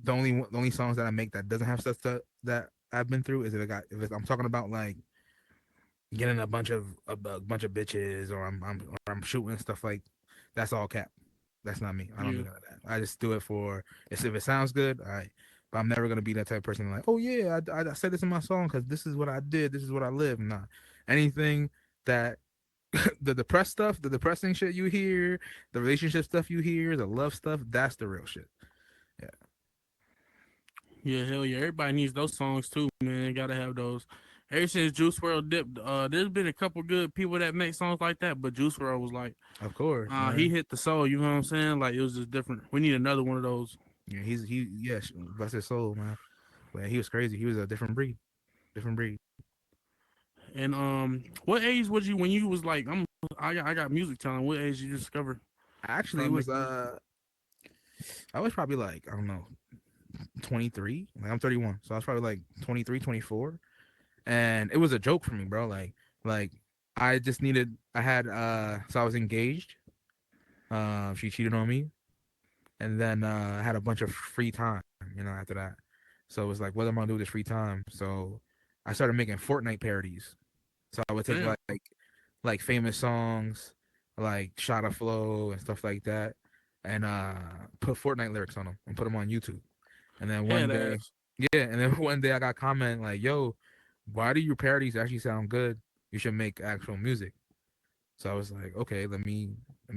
the only songs that I make that doesn't have stuff that I've been through is if I'm talking about like getting a bunch of bitches or I'm shooting stuff like that's all cap. That's not me. I don't Yeah, do none of that. I just do it for if it sounds good. All right. But I'm never gonna be that type of person like, oh yeah, I said this in my song because this is what I did. This is what I live. Nah, anything that the depressed stuff, the depressing shit you hear, the relationship stuff you hear, the love stuff, that's the real shit. Yeah, yeah, hell yeah. Everybody needs those songs too, man. Gotta have those. Ever since Juice WRLD dipped, there's been a couple good people that make songs like that, but Juice WRLD was like, of course, he man. hit the soul. You know what I'm saying? Like it was just different. We need another one of those. Yeah, bless his soul, man. But he was crazy. He was a different breed, different breed. And what age was you when you was like, I got music talent? What age did you discover Actually, start it was making music? I was probably like I don't know 23. Like I'm 31, so I was probably like 23, 24, and it was a joke for me, bro. Like I just needed. I had so I was engaged. She cheated on me, and then I had a bunch of free time, after that. So it was like, what am I gonna do with this free time? So I started making Fortnite parodies. So I would take Damn. like famous songs, like Shot of Flow and stuff like that, and put Fortnite lyrics on them and put them on YouTube. And then one Head day, ass. yeah, and then one day I got a comment like, "Yo, why do your parodies actually sound good? You should make actual music." So I was like, "Okay, let me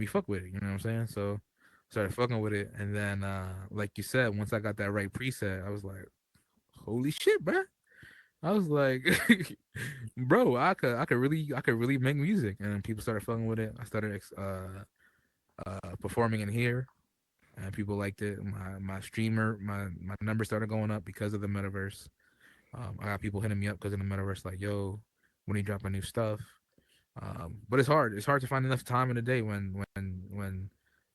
fuck with it." You know what I'm saying? So started fucking with it, and then like you said, once I got that right preset, I was like, "Holy shit, bro!" I was like, "Bro, I could really make music." And then people started fucking with it. I started performing in here, and people liked it. My numbers started going up because of the metaverse. I got people hitting me up because of the metaverse, like, "Yo, when you dropping new stuff?" But it's hard. It's hard to find enough time in the day when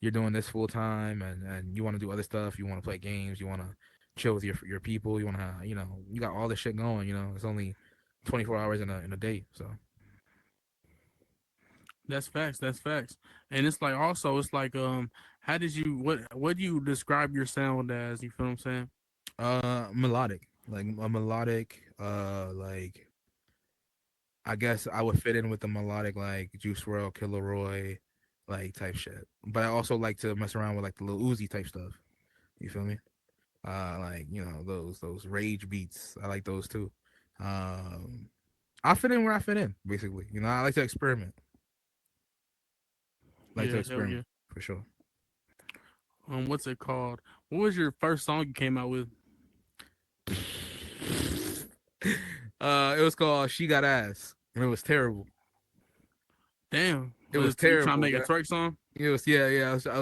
you're doing this full time and you want to do other stuff. You want to play games. You want to chill with your people. You want to you got all this shit going. It's only 24 hours in a day. So That's facts. That's facts. And it's like also it's like how did you what do you describe your sound as? You feel what I'm saying? melodic, like a melodic, like I guess I would fit in with the melodic like Juice WRLD, Killer Roy, like type shit. But I also like to mess around with like the Lil Uzi type stuff. You feel me? Like those rage beats. I like those too. Um, I fit in where I fit in, basically. I like to experiment. Like to Yeah, hell yeah. experiment for sure. What's it called? What was your first song you came out with? It was called "She Got Ass," and it was terrible. Damn. It was You trying to terrible, make a bro. twerk song? It was yeah. I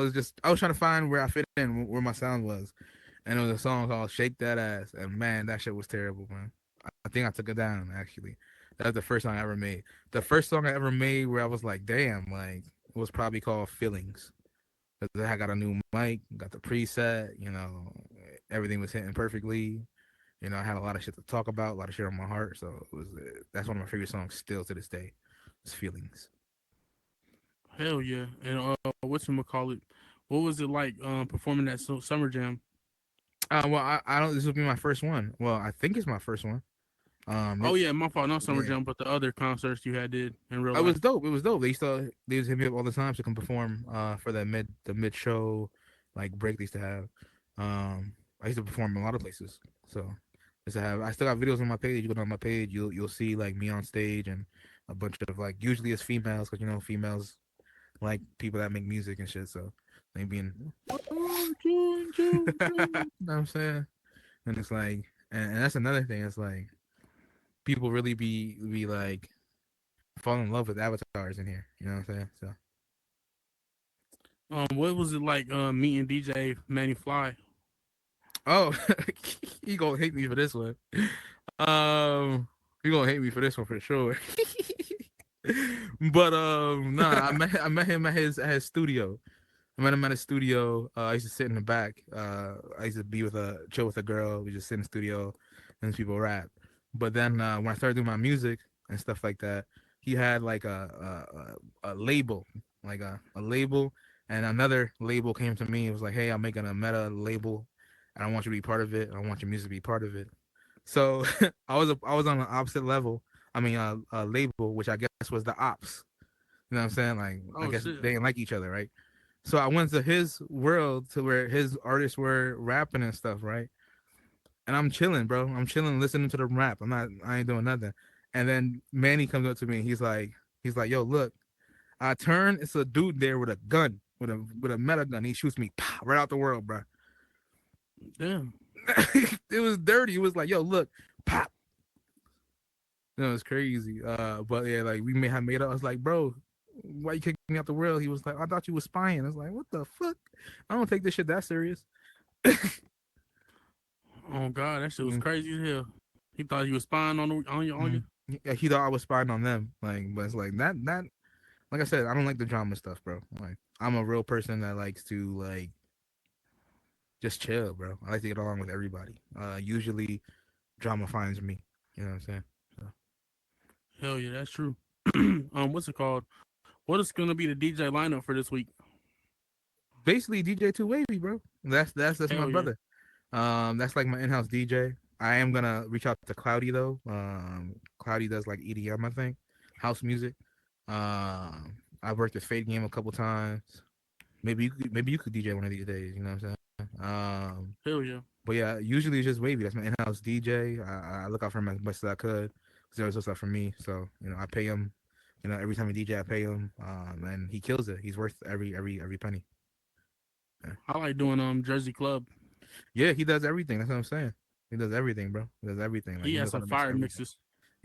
was trying to find where I fit in, where my sound was, and it was a song called "Shake That Ass," and man, that shit was terrible, man. I think I took it down actually. That was the first song I ever made. The first song I ever made where I was like, damn, like it was probably called "Feelings." Because I got a new mic, got the preset, everything was hitting perfectly. I had a lot of shit to talk about, a lot of shit on my heart. So that's one of my favorite songs still to this day. It's "Feelings." Hell yeah. And whatchamacallit? What was it like performing that summer jam? Well, I don't. This will be my first one. Well, I think it's my first one. Oh yeah, my fault, not summer Yeah, jam, but the other concerts you had did in real it was life. dope. It was dope. They used to hit me up all the time to come perform. For the mid show, like break they used to have. Um, I used to perform in a lot of places. So I still got videos on my page. You go down my page, you'll see like me on stage and a bunch of like usually it's females because females like people that make music and shit. So they being oh, June. You know what I'm saying? And it's like, and that's another thing. It's like people really be like fall in love with avatars in here. You know what I'm saying? So, What was it like meeting DJ Manny Fly? oh, he gonna hate me for this one. Um, he gonna hate me for this one for sure. But nah, I met him at his studio. I met him at his studio. I used to sit in the back. I used to be chill with a girl. We just sit in the studio, and people rap. But then when I started doing my music and stuff like that, he had like a label, like a label, and another label came to me. It was like, "Hey, I'm making a meta label, and I want you to be part of it. I want your music to be part of it." So I was on the opposite level. I mean, a label, which I guess was the ops. You know what I'm saying? Like, I Oh guess shit. they didn't like each other, right? So I went to his world to where his artists were rapping and stuff, right? And I'm chilling, bro. I'm chilling, listening to the rap. I ain't doing nothing. And then Manny comes up to me. He's like, yo, look. I turn. It's a dude there with a gun, with a meta gun. He shoots me right out the world, bro. Damn. It was dirty. It was like, yo, look, pop. It was crazy. But yeah, like we may have made up. I was like, bro, why you kicking me out the world? He was like, I thought you was spying. I was like, what the fuck? I don't take this shit that serious. Oh god, that shit was Mm, crazy as hell. He thought he was spying on you. mm. Yeah, he thought I was spying on them. Like, but it's like like I said, I don't like the drama stuff, bro. Like, I'm a real person that likes to like just chill, bro. I like to get along with everybody. Usually drama finds me. You know what I'm saying? So Hell yeah, that's true. What's it called? What is gonna be the DJ lineup for this week? basically, DJ Two Wavy, bro. That's my Hell yeah. brother. That's like my in-house DJ. I am gonna reach out to Cloudy though. Cloudy does like EDM, I think, house music. I've worked with Fade Game a couple times. Maybe you could DJ one of these days. You know what I'm saying? Hell yeah. But yeah, usually it's just Wavy. That's my in-house DJ. I look out for him as much as I could. Because he always looks out for me. So I pay him. Every time he DJ, I pay him. And he kills it. He's worth every penny. Yeah. I like doing Jersey Club. Yeah, he does everything. That's what I'm saying. He does everything, bro. He does everything. Like He he has knows how some to mix fire everything. mixes.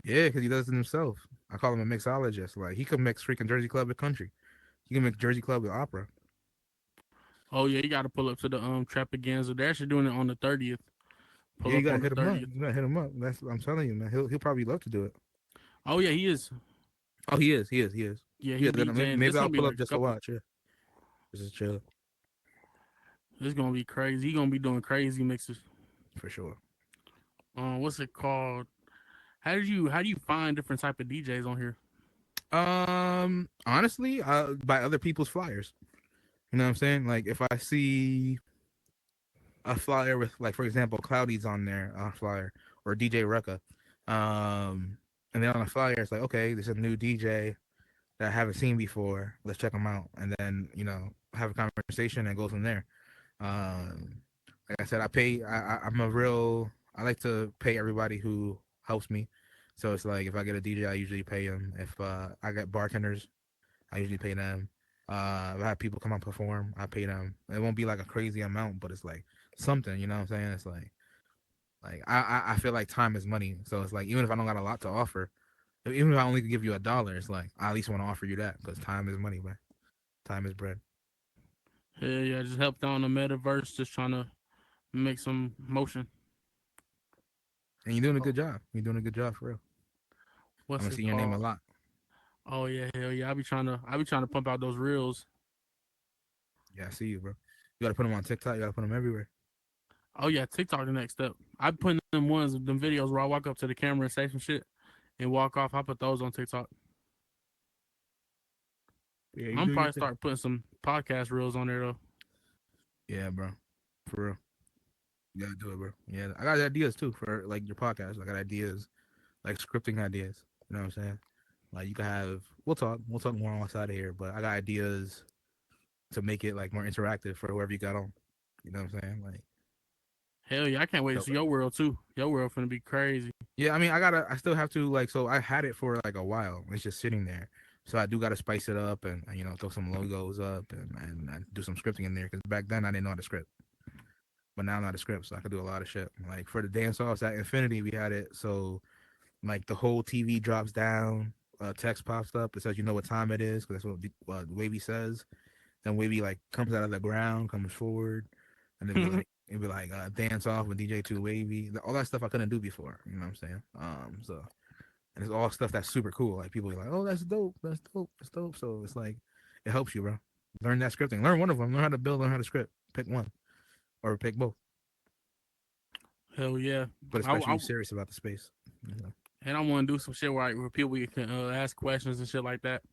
Yeah, because he does it himself. I call him a mixologist. Like he could mix freaking Jersey Club with country. He can mix Jersey Club with opera. Oh yeah, you got to pull up to the Trapaganza. They're actually doing it on the 30th. Pull Yeah, you up gotta on the hit him up. 30th. You gotta hit him up. That's I'm telling you, man. He'll probably love to do it. Oh yeah, he is. Oh, he is. He is. He is. Yeah, Yeah. he Then maybe DJing. It's maybe I'll gonna be pull up like just a to couple. watch. Yeah. Just to chill It's gonna be crazy. He gonna be doing crazy mixes. for sure. What's it called? How do you find different type of DJs on here? Honestly, by other people's flyers. You know what I'm saying? Like if I see a flyer with, like, for example, Cloudy's on there on a flyer, or DJ Rucka, and then on the flyer it's like, okay, there's a new DJ that I haven't seen before. Let's check them out, and then have a conversation and go from there. Um, like I said, I'm a real. I like to pay everybody who helps me. So it's like if I get a DJ, I usually pay them. If I get bartenders, I usually pay them. If I have people come and perform, I pay them. It won't be like a crazy amount, but it's like something. You know what I'm saying? It's like I feel like time is money. So it's like even if I don't got a lot to offer, even if I only could give you $1, it's like I at least want to offer you that because time is money, man. Time is bread. Yeah, yeah, just helped on the metaverse, just trying to make some motion. And you're doing a good job. You're doing a good job for real. I'm What's gonna it see your name a called? lot. Oh yeah, hell yeah. I be trying to pump out those reels. Yeah, I see you, bro. You gotta put them on TikTok. You gotta put them everywhere. Oh yeah, TikTok the next step. I put them them videos where I walk up to the camera and say some shit and walk off. I put those on TikTok. Yeah, you I'm doing your probably thing. start putting some podcast reels on there though. Yeah, bro. For real. You gotta do it, bro. Yeah, I got ideas too for like your podcast. I got ideas, like scripting ideas. You know what I'm saying? Like you can have. We'll talk more outside of here. But I got ideas to make it like more interactive for whoever you got on. You know what I'm saying? Like, Hell yeah, I can't wait to so see your world too. Your world finna be crazy. yeah. I mean, I still have to like. So I had it for like a while. It's just sitting there. So I do got to spice it up and throw some logos up and do some scripting in there because back then I didn't know how to script. But now I'm not a script, so I can do a lot of shit. Like for the dance offs at Infinity, we had it so like the whole TV drops down, text pops up. It says you know what time it is because that's what Wavy says. Then Wavy like comes out of the ground, comes forward, and it'd be like dance off with DJ Two Wavy. All that stuff I couldn't do before. You know what I'm saying? So and it's all stuff that's super cool. Like people are like, oh, that's dope, that's dope, that's dope. So it's like it helps you, bro. Learn that scripting. Learn one of them. Learn how to build. Learn how to script. Pick one or pick both. Hell yeah. But I, especially I you serious about the space. You know, and I want to do some shit where people can ask questions and shit like that.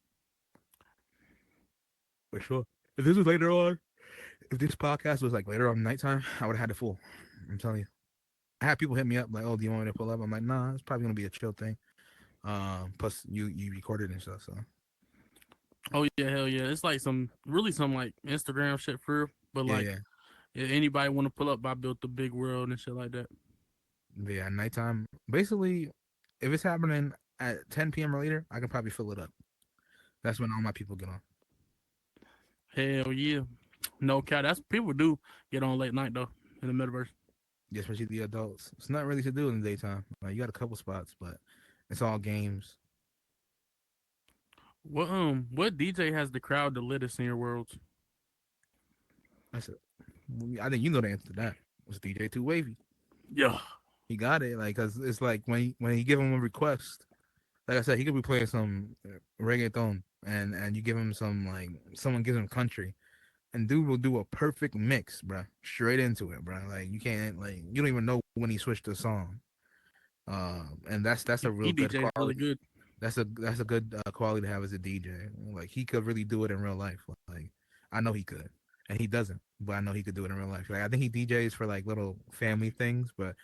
for sure. If this was later on, if this podcast was like later on nighttime, I would have had it full. I'm telling you. I had people hit me up like, "Oh, do you want me to pull up?" I'm like, "Nah, it's probably gonna be a chill thing." Plus you recorded and stuff, so Oh yeah, hell yeah. It's like some like Instagram shit for real. But yeah, like yeah, if anybody want to pull up, I built the big world and shit like that. yeah. Nighttime, basically, if it's happening at 10 p.m. or later, I can probably fill it up. That's when all my people get on. Hell yeah. No cap. That's people do get on late night though in the metaverse. Yeah, especially the adults. It's not really to do in the daytime. Like you got a couple spots, but it's all games. What DJ has the crowd the littest in your worlds? That's it. I think you know the answer to that. It's DJ Two Wavy. Yeah. He got it, like, cause it's like when you give him a request, like I said, he could be playing some reggaeton, and you give him some like someone gives him country, and dude will do a perfect mix, bro, straight into it, bro. Like you can't like you don't even know when he switched the song. And that's a He real good DJs really quality. good. That's a good quality to have as a DJ. Like he could really do it in real life. Like I know he could, and he doesn't, but I know he could do it in real life. Like I think he DJs for like little family things, but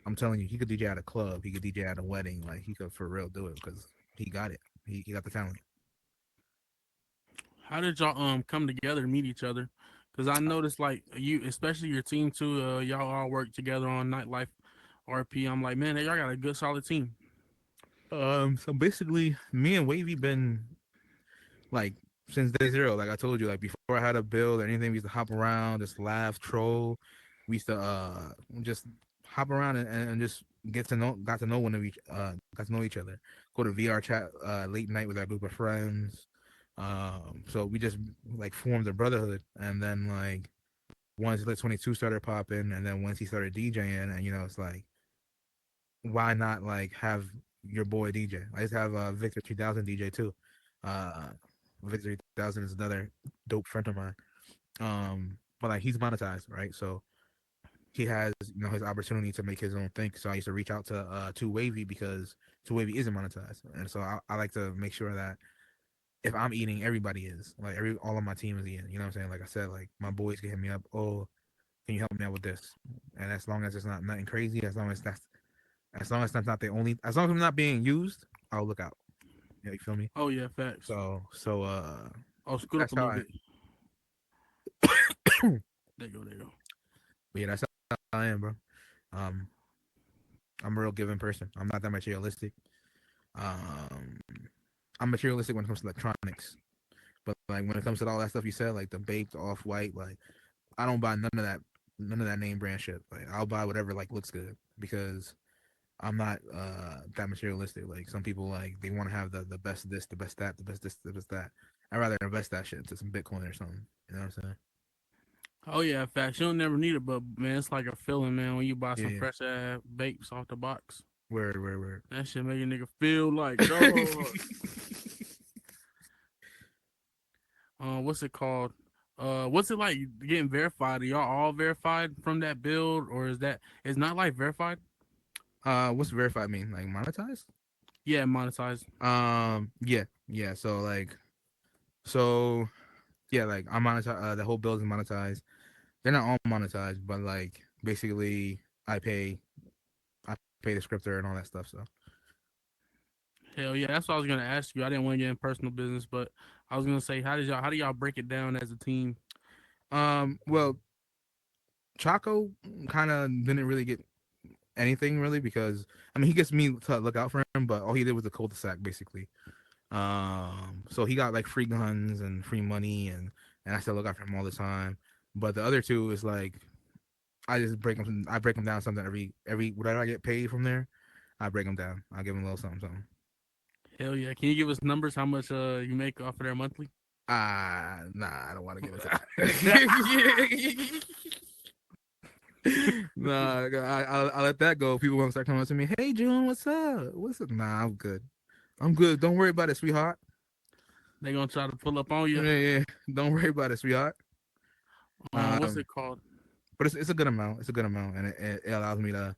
I'm telling you, he could DJ at a club. He could DJ at a wedding. Like he could for real do it because he got it. He got the talent. How did y'all come together to meet each other? Because I noticed like you, especially your team too. Y'all all work together on Nightlife RP. I'm like, man, y'all got a good solid team. So basically, me and Wavy been like since day zero. Like I told you, like before I had a build or anything, we used to hop around, just laugh, troll. We used to just hop around and just got to know one of each got to know each other. Go to VR chat late night with our group of friends. So we just like formed a brotherhood, and then like once Lit 22 started popping, and then once he started DJing, and it's like why not like have your boy DJ? I just have Victor 3000 DJ too. Uh, Victor 3000 is another dope friend of mine. But like he's monetized, right? So he has his opportunity to make his own thing. So I used to reach out to Wavy because Two Wavy isn't monetized, and so I like to make sure that if I'm eating, everybody is like all of my team is eating. You know what I'm saying? Like I said, like my boys can hit me up. Oh, can you help me out with this? And as long as it's not nothing crazy, as long as that's not the only, as long as I'm not being used, I'll look out. Yeah, you feel me? Oh yeah, facts. So Oh, scoot up that's a how little I. bit. There you go. There you go. But yeah, that's how I am, bro. Um, I'm a real giving person. I'm not that materialistic. Um, I'm materialistic when it comes to electronics, but like when it comes to all that stuff you said, like the baked off white, like I don't buy none of that name brand shit. Like I'll buy whatever like looks good because I'm not that materialistic. Like some people like they want to have the best this, the best that, the best this, the best that. I'd rather invest that shit into some Bitcoin or something. You know what I'm saying? Oh yeah, facts. You don't never need it, but man, it's like a feeling, man, when you buy Yeah, some yeah. fresh ass bakes off the box. Word. That shit make a nigga feel like dog. What's it called? What's it like getting verified? Are y'all all verified from that build, or is not like verified? What's verified mean? Like monetized? Yeah, monetized. Yeah. So yeah, like I'm monetized. The whole build is monetized. They're not all monetized, but like basically, I pay, I pay the scripter and all that stuff. So Hell yeah, that's what I was gonna ask you. I didn't want to get in personal business, but I was gonna say, how do y'all break it down as a team? well, Chaco kind of didn't really get anything really because I mean he gets me to look out for him, but all he did was a cul-de-sac basically. So he got like free guns and free money, and I still look out for him all the time. But the other two is like I just break them. I break them down something every whatever I get paid from there. I break them down. I give them a little something. Hell yeah, can you give us numbers? How much you make off of their monthly? Nah, I don't want to get into that. Nah, I'll let that go. People gonna start coming up to me. Hey, June, what's up? What's up? Nah, I'm good. I'm good. Don't worry about it, sweetheart. They gonna try to pull up on you. Yeah. Don't worry about it, sweetheart. What's Um, it called? but it's a good amount. It's a good amount, and it allows me to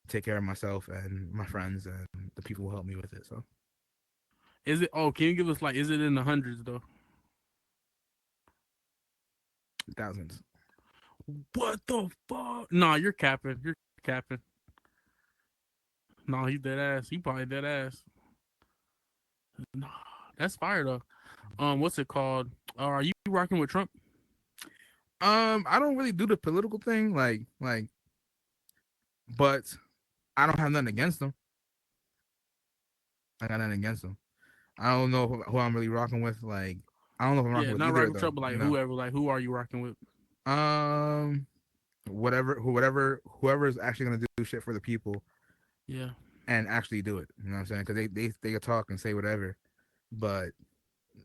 take care of myself and my friends and the people who help me with it. So Is it? Oh, can you give us like? Is it in the hundreds though? thousands. What the fuck? Nah, you're capping. You're capping. Nah, he dead ass. He probably dead ass. Nah, that's fire though. What's it called? Are you rocking with Trump? I don't really do the political thing, but I don't have nothing against them. I got nothing against them. I don't know who I'm really rocking with. Like, I don't know if I'm rocking Yeah, with not either rocking of with Trump, them. but like You know, whoever. Like who are you rocking with? um, whoever is actually gonna do shit for the people Yeah, and actually do it. You know what I'm saying? Because they can talk and say whatever, but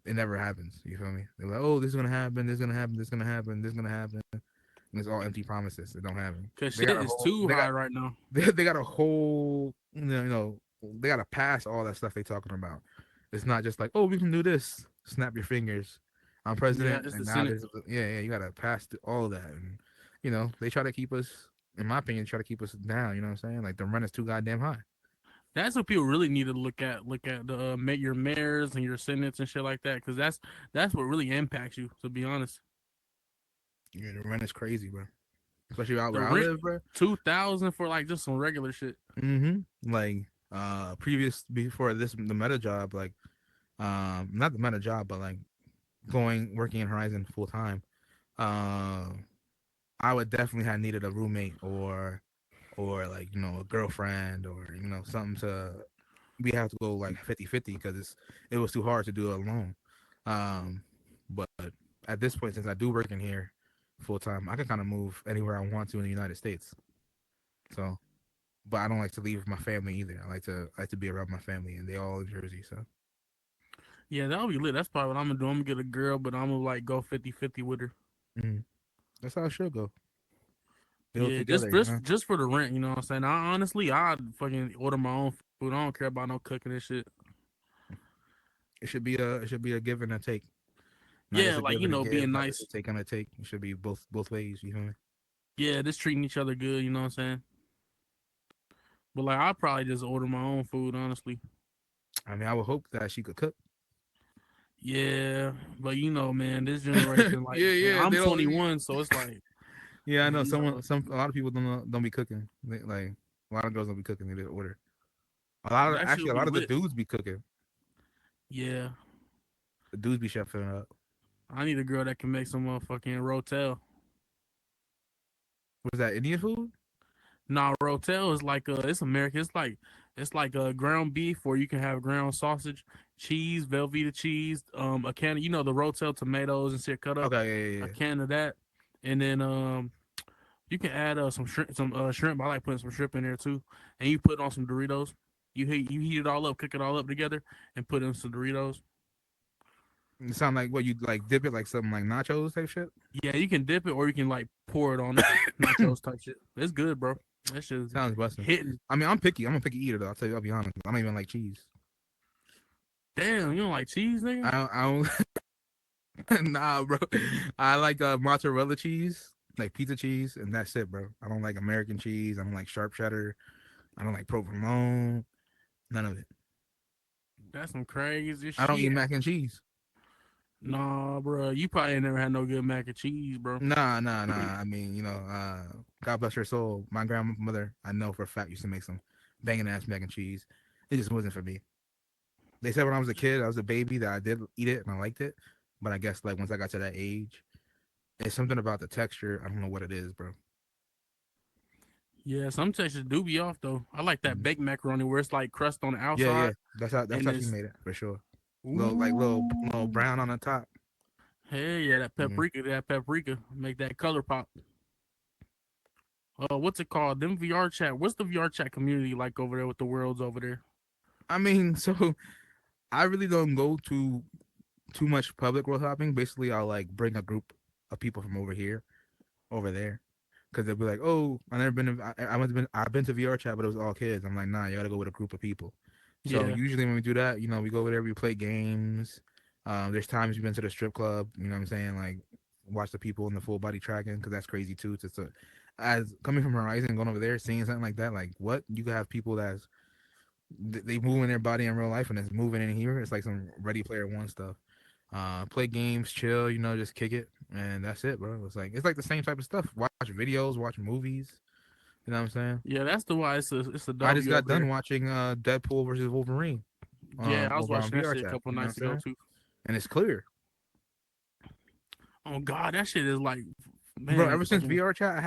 it never happens. You feel me? They're like, oh, this is gonna happen. This is gonna happen. This is gonna happen. This is gonna happen. And it's all empty promises. It don't happen. cause They shit got a is whole. too high right now. They got a whole. They got to pass all that stuff they talking about. It's not just like, oh, we can do this. Snap your fingers. I'm Yeah, president, it's and the now Senate. this. Yeah. You got to pass all of that, and they try to keep us. In my opinion, try to keep us down. You know what I'm saying? Like the rent is too goddamn high. That's what people really need to look at. Look at the your mayors and your senates and shit like that, because that's what really impacts you. To be honest, Yeah, the rent is crazy, bro. Especially out the where I rent live, bro. 2,000 for like just some regular shit. Like previous before this the meta job, like not the meta job, but like going working in Horizon full time, um, I would definitely have needed a roommate or like a girlfriend or something to we have to go like 50-50 because it was too hard to do it alone. Um, but at this point, since I do work in here full time, I can kind of move anywhere I want to in the United States. So, but I don't like to leave my family either. I like to be around my family, and they all in Jersey. So, Yeah, that'll be lit. That's probably what I'm gonna do. I'm gonna get a girl, but I'm gonna like go 50-50 with her. mhm. That's how it should go. Build Yeah, together, you know. just for the rent, you know what I'm saying? I honestly I'd fucking order my own food. I don't care about no cooking and shit. It should be a give and a take, not Yeah, just a like, give and a being give, not just a nice. take and a take. It should be both ways. You feel me? Yeah, just treating each other good, you know what I'm saying? But like I'd probably just order my own food, honestly. I mean, I would hope that she could cook. Yeah, but man, this generation, like, Yeah, yeah. I'm They don't. 21, so it's like, Yeah, I know. you know, A lot of people don't be cooking. Like a lot of girls don't be cooking. They just order. Actually, that a should lot be of the lit. dudes be cooking. Yeah, The dudes be chefing up. I need a girl that can make some motherfucking rotel. Was that Indian food? Nah, rotel is like it's American. It's like ground beef, or you can have ground sausage, cheese, Velveeta cheese, a can of the rotel tomatoes and shit cut up, Okay, yeah, yeah, a yeah. can of that, and then you can add some shrimp. I like putting some shrimp in there too, and you put on some Doritos. You heat it all up, cook it all up together, and put in some Doritos. It sound like what you like dip it like something like nachos type shit. Yeah, you can dip it or you can like pour it on it, nachos type shit. It's good, bro. That shit's Sounds busting. hitting. I mean, I'm picky. I'm a picky eater though. I'll be honest. I don't even like cheese. Damn, you don't like cheese, nigga? I don't nah, bro. I like mozzarella cheese, like pizza cheese, and that's it, bro. I don't like American cheese. I don't like sharp cheddar. I don't like provolone. None of it. That's some crazy I don't eat shit. mac and cheese. Nah, bro, you probably ain't never had no good mac and cheese, bro. Nah, nah, nah. I mean, God bless her soul. My grandmother, I know for a fact, used to make some banging ass mac and cheese. It just wasn't for me. They said when I was a kid, I was a baby, that I did eat it and I liked it. But I guess like once I got to that age, it's something about the texture. I don't know what it is, bro. Yeah, some textures do be off though. I like that Mhm. baked macaroni where it's like crust on the Yeah, outside yeah. That's how and she it's made it for sure. Little ooh, brown on the top. hey yeah, Mhm. that paprika make that color pop. What's it called? Them VR chat. What's the VR chat community like over there with the worlds over there? I mean, so I really don't go to too much public world hopping. Basically, I'll like bring a group of people from over here over there. Because they'll be like, "Oh, I never been. I've been to VR chat, but it was all kids." I'm like, "Nah, you gotta go with a group of people." So Yeah, usually when we do that, we go over there, we play games. There's times we've been to the strip club. You know what I'm saying? Like, watch the people in the full body tracking because that's crazy too. As coming from Horizon, going over there, seeing something like that, like what you could have people they move in their body in real life and it's moving in here. It's like some Ready Player One stuff. Play games, chill, just kick it, and that's it, bro. It's like the same type of stuff. Watch videos, watch movies. You know what I'm saying? yeah. That's the why it's a I just W got over done there. watching Deadpool versus Wolverine Yeah, I was over on watching that VR shit a chat. couple You know what nights I'm ago saying? too. And it's clear, Oh God, that shit is like, bro. man, Ever since fucking VR chat,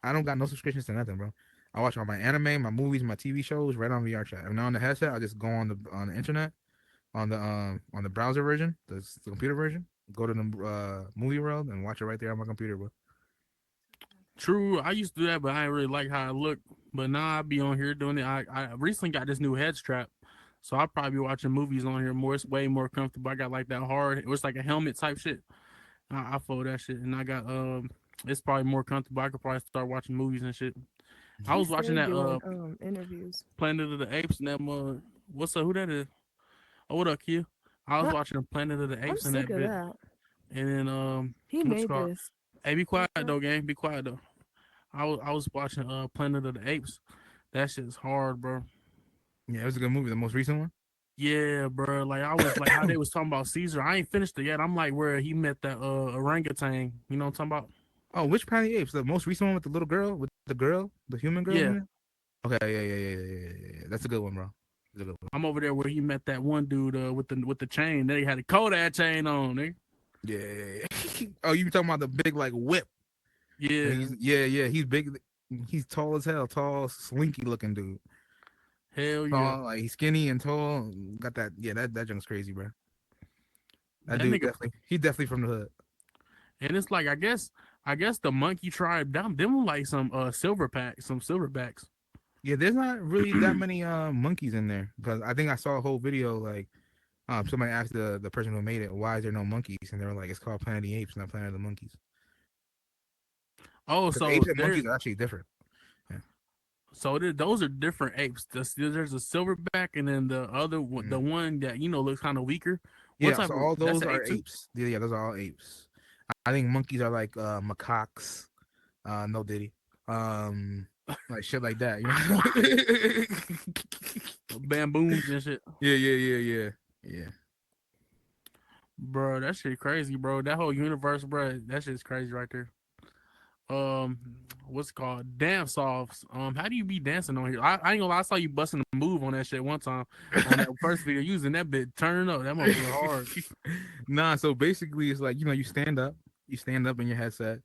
I don't got no subscriptions to nothing, bro. I watch all my anime, my movies, my TV shows right on VR chat. And now on the headset, I just go on the internet on the browser version, the computer version. Go to the movie world and watch it right there on my computer, bro. true. I used to do that, but I didn't really like how it looked. But now I be on here doing it. I recently got this new head strap, so I'll probably be watching movies on here more. It's way more comfortable. I got like that hard. It was like a helmet type shit. I fold that shit, and I got it's probably more comfortable. I could probably start watching movies and shit. I He's was watching still that doing interviews. Planet of the Apes and that what's up? Who that is? Oh, what up, Q? I was Huh? watching Planet of the I'm Apes in sick that of bit, that. and then He what's it made called? this. Hey, be quiet What's that? though, gang. Be quiet though. I was watching Planet of the Apes. That shit's hard, bro. Yeah, it was a good movie. The most recent one. Yeah, bro. Like I was like how they was talking about Caesar. I ain't finished it yet. I'm like where he met that orangutan. You know what I'm talking about? Oh, which Planet of the Apes? The most recent one with the little girl, the human girl Yeah. in it. Okay, yeah. That's a good one, bro. That's a good one. I'm over there where he met that one dude with the chain. They had a Kodak chain on, nigga. Yeah, oh, you talking about the big like whip? And Yeah, he's big. He's tall as hell, tall, slinky looking dude. hell yeah. Tall, like he's skinny and tall. Got that? Yeah, that junk's crazy, bro. That That dude nigga, definitely. He's definitely from the hood. and it's like I guess the monkey tribe them like some silverback, some silverbacks. Yeah, there's not really that many monkeys in there because I think I saw a whole video like somebody asked the person who made it, why is there no monkeys? And they were like, it's called Planet of the Apes, not Planet of the Monkeys. Oh, Because so apes and there, monkeys are actually different. Yeah. those are different apes. There's a silverback, and then the other the Mhm. one that looks kind of weaker. What Yeah, type so of? all That's those an are ape too. apes. Yeah, those are all apes. I think monkeys are like macaques. No Diddy. Like shit like that, you know? Bamboons and shit. Yeah. Yeah. Bro, that shit crazy, bro. That whole universe, bro, that shit's crazy right there. Um, what's it called? Dance offs. How do you be dancing on here? I ain't gonna lie, I saw you busting a move on that shit one time on that first video, using that bit turning up. That motherfucker hard. Nah, so basically it's like, you stand up in your headset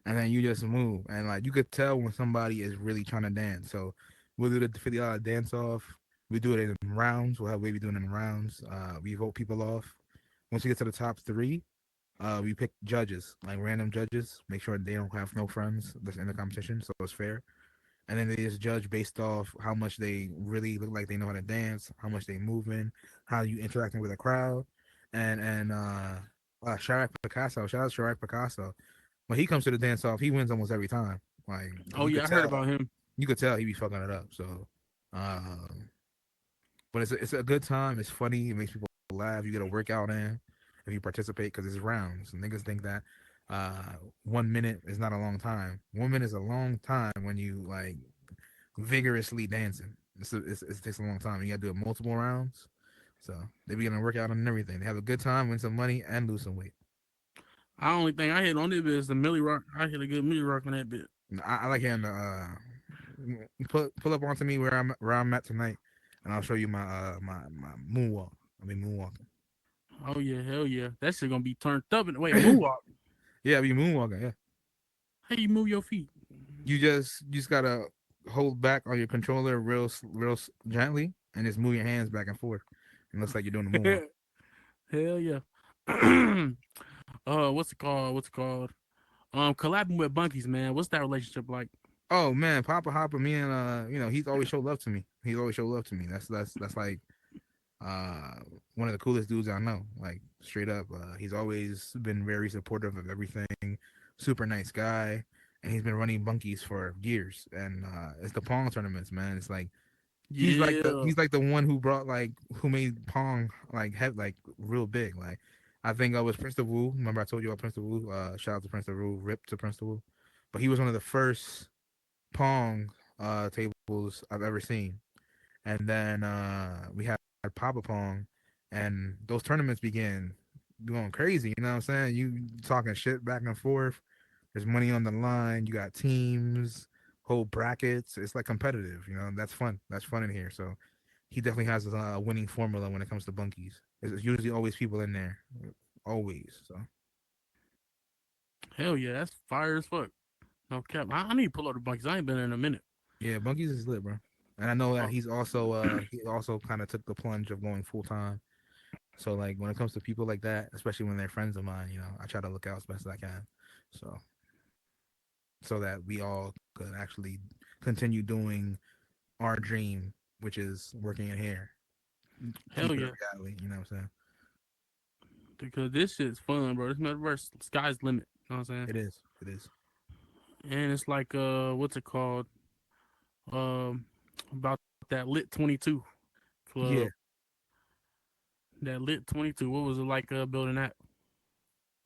and then you just move. And like you could tell when somebody is really trying to dance. So we'll do the $50 dance off. We do it in rounds. We'll have Wavy doing it in rounds. We vote people off. Once you get to the top three, we pick judges, like random judges, make sure they don't have no friends that's in the competition, so it's fair. And then they just judge based off how much they really look like they know how to dance, how much they moving, how you interacting with the crowd, and shout out Chirac Picasso. When he comes to the dance off, he wins almost every time. Like Oh yeah, I heard about him. you could tell he be fucking it up. So, um, but it's a good time. It's funny. It makes people laugh. You get a workout in if you participate because it's rounds. And niggas think that 1 minute is not a long time. 1 minute is a long time when you like vigorously dancing. It takes a long time. You got to do it multiple rounds. So they be getting a workout and everything. They have a good time, win some money, and lose some weight. I only thing I hit on it is the Millie Rock. I hit a good Millie Rock on that bit. I like hearing the pull up onto me where I'm at tonight, and I'll show you my moonwalk. I mean moonwalking. Oh yeah, hell yeah. That shit gonna be turned up. Wait, moonwalk. Yeah, I be moonwalking. Yeah. How you move your feet? You just gotta hold back on your controller real gently and just move your hands back and forth. It looks like you're doing the moonwalk. Hell yeah. What's it called? What's it called? Collabing with Bunkies, man. What's that relationship like? Oh man, Papa Hopper, me and he's always showed love to me. He's always showed love to me. That's like uh one of the coolest dudes I know. Like straight up. He's always been very supportive of everything. Super nice guy. And he's been running Bunkies for years. And it's the Pong tournaments, man. It's like Yeah. he's like the one who made Pong like real big. Like I think I was Prince of Wu. Remember I told you about Prince of Wu? Shout out to Prince of Wu, rip to Prince of Wu. But he was one of the first Pong tables I've ever seen. And then we had Papa Pong and those tournaments began going crazy, you know what I'm saying? You talking shit back and forth. There's money on the line, you got teams, whole brackets. It's like competitive, that's fun. That's fun in here. So he definitely has a winning formula when it comes to bunkies. There's usually always people in there, always. So Hell yeah, that's fire as fuck. No cap. I need to pull up the Bunkies. I ain't been there in a minute. yeah, bunkies is lit, bro. And I know that Oh, he also kind of took the plunge of going full time. So like when it comes to people like that, especially when they're friends of mine, I try to look out as best as I can. So that we all could actually continue doing our dream, which is working in here, hell keep it a yeah. reality. You know what I'm saying? Because this shit's fun, bro. This metaverse, sky's the limit. You know what I'm saying? It is. It is. And it's like, what's it called? About that Lit 22 Yeah. club. That Lit 22. What was it like building that?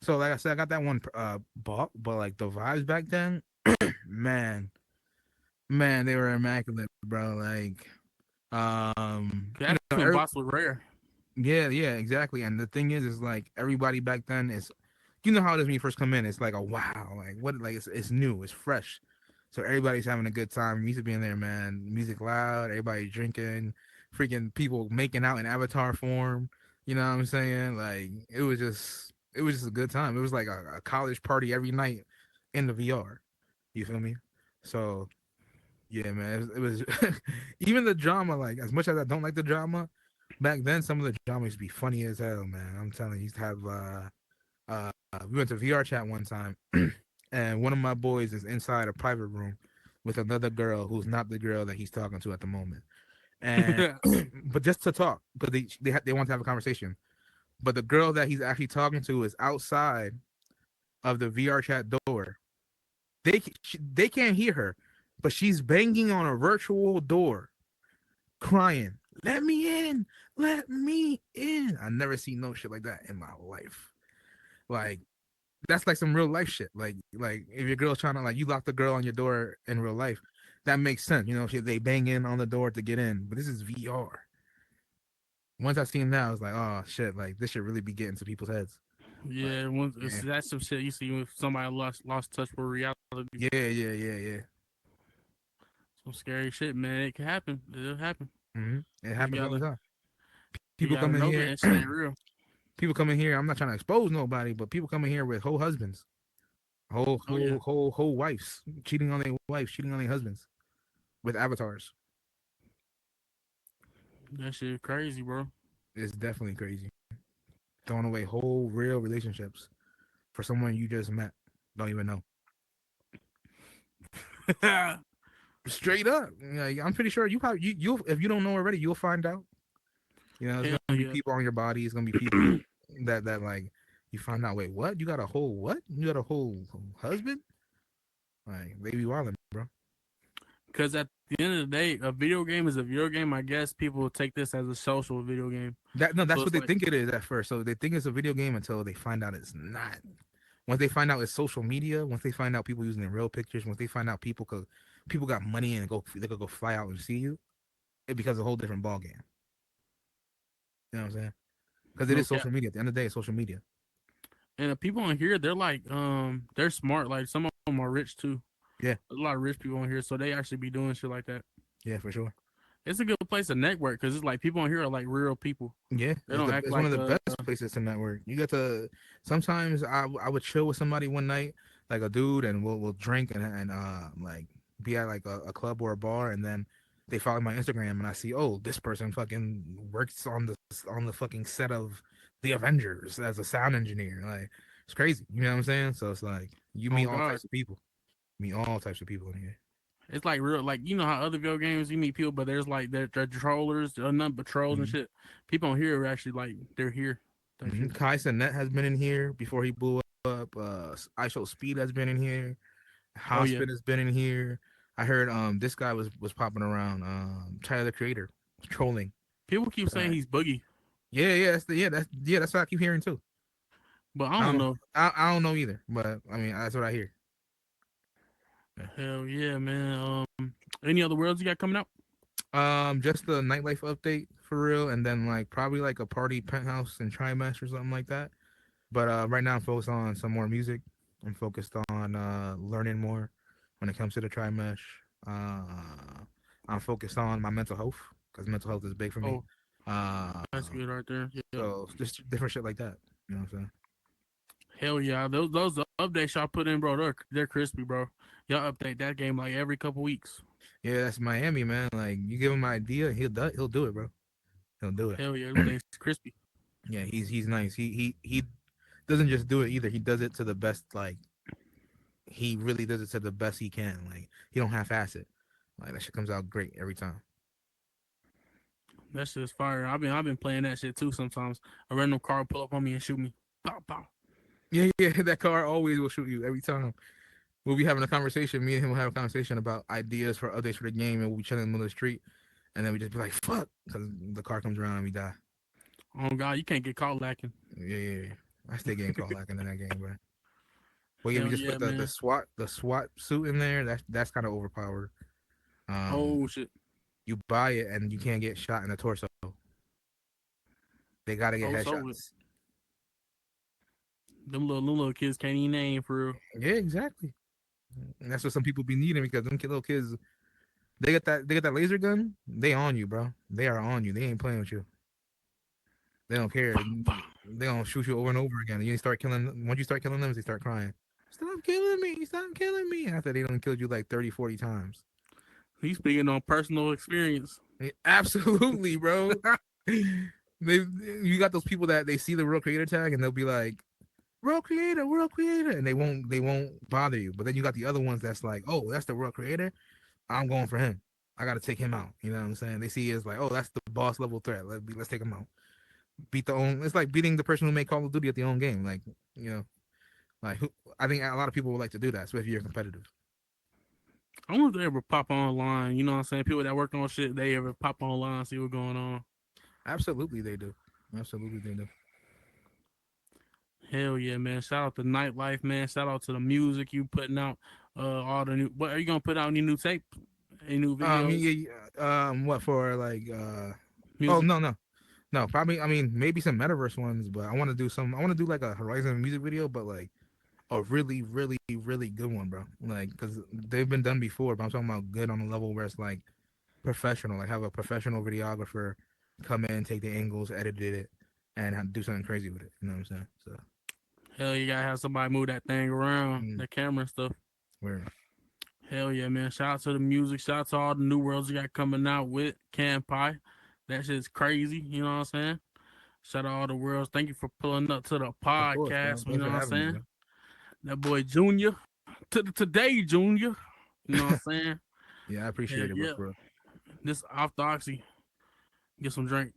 So like I said, I got that one bought, but like the vibes back then, man, they were immaculate, bro. Like, That's when bots were rare. yeah, exactly. And the thing is like everybody back then is, how it is when you first come in. It's like a wow, like what, like it's new, it's fresh. So everybody's having a good time. Music being there, man. Music loud, everybody drinking, freaking people making out in avatar form. You know what I'm saying? Like it was just it was just a good time. It was like a college party every night in the VR. You feel me? So yeah, man, it was even the drama. Like as much as I don't like the drama, back then some of the drama used to be funny as hell, man. I'm telling you, used to have we went to VR chat one time, and one of my boys is inside a private room with another girl who's not the girl that he's talking to at the moment, and but just to talk because they want to have a conversation. But the girl that he's actually talking to is outside of the VR chat door. They can't hear her, but she's banging on a virtual door, crying, "Let me in, let me in." I never seen no shit like that in my life. Like that's like some real life shit. Like if your girl's trying to like you lock the girl on your door in real life, that makes sense. You know, they bang in on the door to get in, but this is VR. Once I seen that, I was like, oh shit, like this should really be getting to people's heads. Like, Yeah, yeah, that's some shit you see if somebody lost touch with reality. yeah. Some scary shit, man. It can happen. It'll happen. It You happens all the gotta time. you People gotta come in know here, that shit ain't real. people come in here. I'm not trying to expose nobody, but people come in here with whole husbands, whole Oh yeah, whole whole whole wives, cheating on their wives, cheating on their husbands with avatars. that shit crazy, bro. It's definitely crazy. Throwing away whole real relationships for someone you just met, don't even know. Hell Straight up, yeah, I'm pretty sure you probably you if you don't know already, you'll find out. You know, it's gonna be yeah. people on your body. It's gonna be people that like you find out. Wait, what? You got a whole what? You got a whole husband? Like they be wilding, bro. Because at the end of the day, a video game is a video game. I guess people will take this as a social video game. That no, So that's what it's they like, think it is at first. So they think it's a video game until they find out it's not. Once they find out it's social media, once they find out people using their real pictures, once they find out people got money and they could go fly out and see you, it becomes a whole different ball game. You know what I'm saying? Because it no is cap. social media. At the end of the day, it's social media. And the people on here, they're like, they're smart. Like some of them are rich too. Yeah, There's a lot of rich people on here, so they actually be doing shit like that. yeah, for sure. It's a good place to network because it's like people on here are like real people. Yeah, They don't act it's one of like the best places to network. You get to sometimes I would chill with somebody one night, like a dude, and we'll drink and like be at like a club or a bar, and then they follow my Instagram, and I see, oh, this person fucking works on the fucking set of the Avengers as a sound engineer. Like it's crazy, you know what I'm saying? So it's like you oh meet all god. types of people, meet all types of people in here. It's like real, like you know how other video games you meet people, but there's like they're trollers, they're nothing but trolls and Mm-hmm. shit. People on here are actually like they're here. Type shit. Kai Net has been in here before he blew up. I Show Speed has been in here. Oh yeah. Hospin has been in here. I heard this guy was popping around. Tyler the Creator trolling. People keep saying Right. he's boogie, That's what I keep hearing too. but I I don't don't know. I don't know either, but I mean that's what I hear. Yeah. Hell yeah, man. Any other worlds you got coming out? Just the nightlife update for real, and then like probably like a party penthouse and trimester or something like that. But right now I'm focused on some more music. I'm focused on learning more when it comes to the trimesh. I'm focused on my mental health because mental health is big for me. Oh, Uh, that's good right there. Yeah. so just different shit like that. You know what I'm saying? Hell yeah, those updates y'all put in, bro. They're crispy, bro. Y'all update that game like every couple weeks. Yeah, that's Miami, man. Like you give him an idea, he'll do it, bro. He'll do it. Hell yeah, them things crispy. Yeah, he's nice. He doesn't just do it either. He does it to the best. Like he really does it to the best he can. Like he don't half-ass it. Like that shit comes out great every time. That shit's fire. I've been playing that shit too. Sometimes a random car will pull up on me and shoot me. Pow pow. Yeah, that car always will shoot you every time. We'll be having a conversation. Me and him will have a conversation about ideas for updates for the game, and we'll be chilling in the middle of the street, and then we just be like, "Fuck," because the car comes around and we die. Oh god, you can't get caught lacking. Yeah. I stay getting caught lacking in that game, bro. Well, yeah, we Hell just yeah, put the man. SWAT suit in there. That's kind of overpowered. Um, Oh shit. you buy it and you can't get shot in the torso. They gotta get Oh so headshots. them little kids can't even aim for real. Yeah, exactly. And that's what some people be needing because them little kids, they get that laser gun. They on you, bro. They are on you. They ain't playing with you. They don't care. Pow pow. they gonna shoot you over and over again. And you start killing. Once you start killing them, they start crying. Stop killing me! Stop killing me! After they done killed you like 30, 40 times. He's speaking on personal experience. Absolutely, bro. You got those people that they see the real creator tag and they'll be like, world creator, and they won't bother you. But then you got the other ones that's like, oh, that's the world creator. I'm going for him. I got to take him out. You know what I'm saying? They see it as like, oh, that's the boss level threat. Let's take him out. Beat the own. It's like beating the person who made Call of Duty at the own game. Like, you know, like who, I think a lot of people would like to do that, especially if you're competitive. I wonder if they ever pop online. You know what I'm saying? People that work on shit, they ever pop online, see what's going on. Absolutely, they do. Absolutely, they do. Hell yeah, man! Shout out to nightlife, man. Shout out to the music you putting out. All the new. What are you gonna put out? Any new tape? Any new videos? What for? Like, oh Music? no, probably. I mean, maybe some metaverse ones, but I want to do some. I want to do like a Horizon music video, but like a really, really, really good one, bro. Like, because they've been done before, but I'm talking about good on a level where it's like professional. Like, have a professional videographer come in, take the angles, edited it, and do something crazy with it. You know what I'm saying? So, Hell, you gotta have somebody move that thing around, mm, the camera and stuff. where Hell yeah, man! Shout out to the music. Shout out to all the new worlds you got coming out with Can Pie. That shit's crazy. You know what I'm saying? Shout out all the worlds. Thank you for pulling up to the of course, bro. podcast. You Thanks know for what I'm having me, saying? bro. That boy Junyuh. Today, Junyuh. You know what I'm saying? Yeah, I Hell appreciate it, bro. yeah. For real. This off the oxy. Get some drink.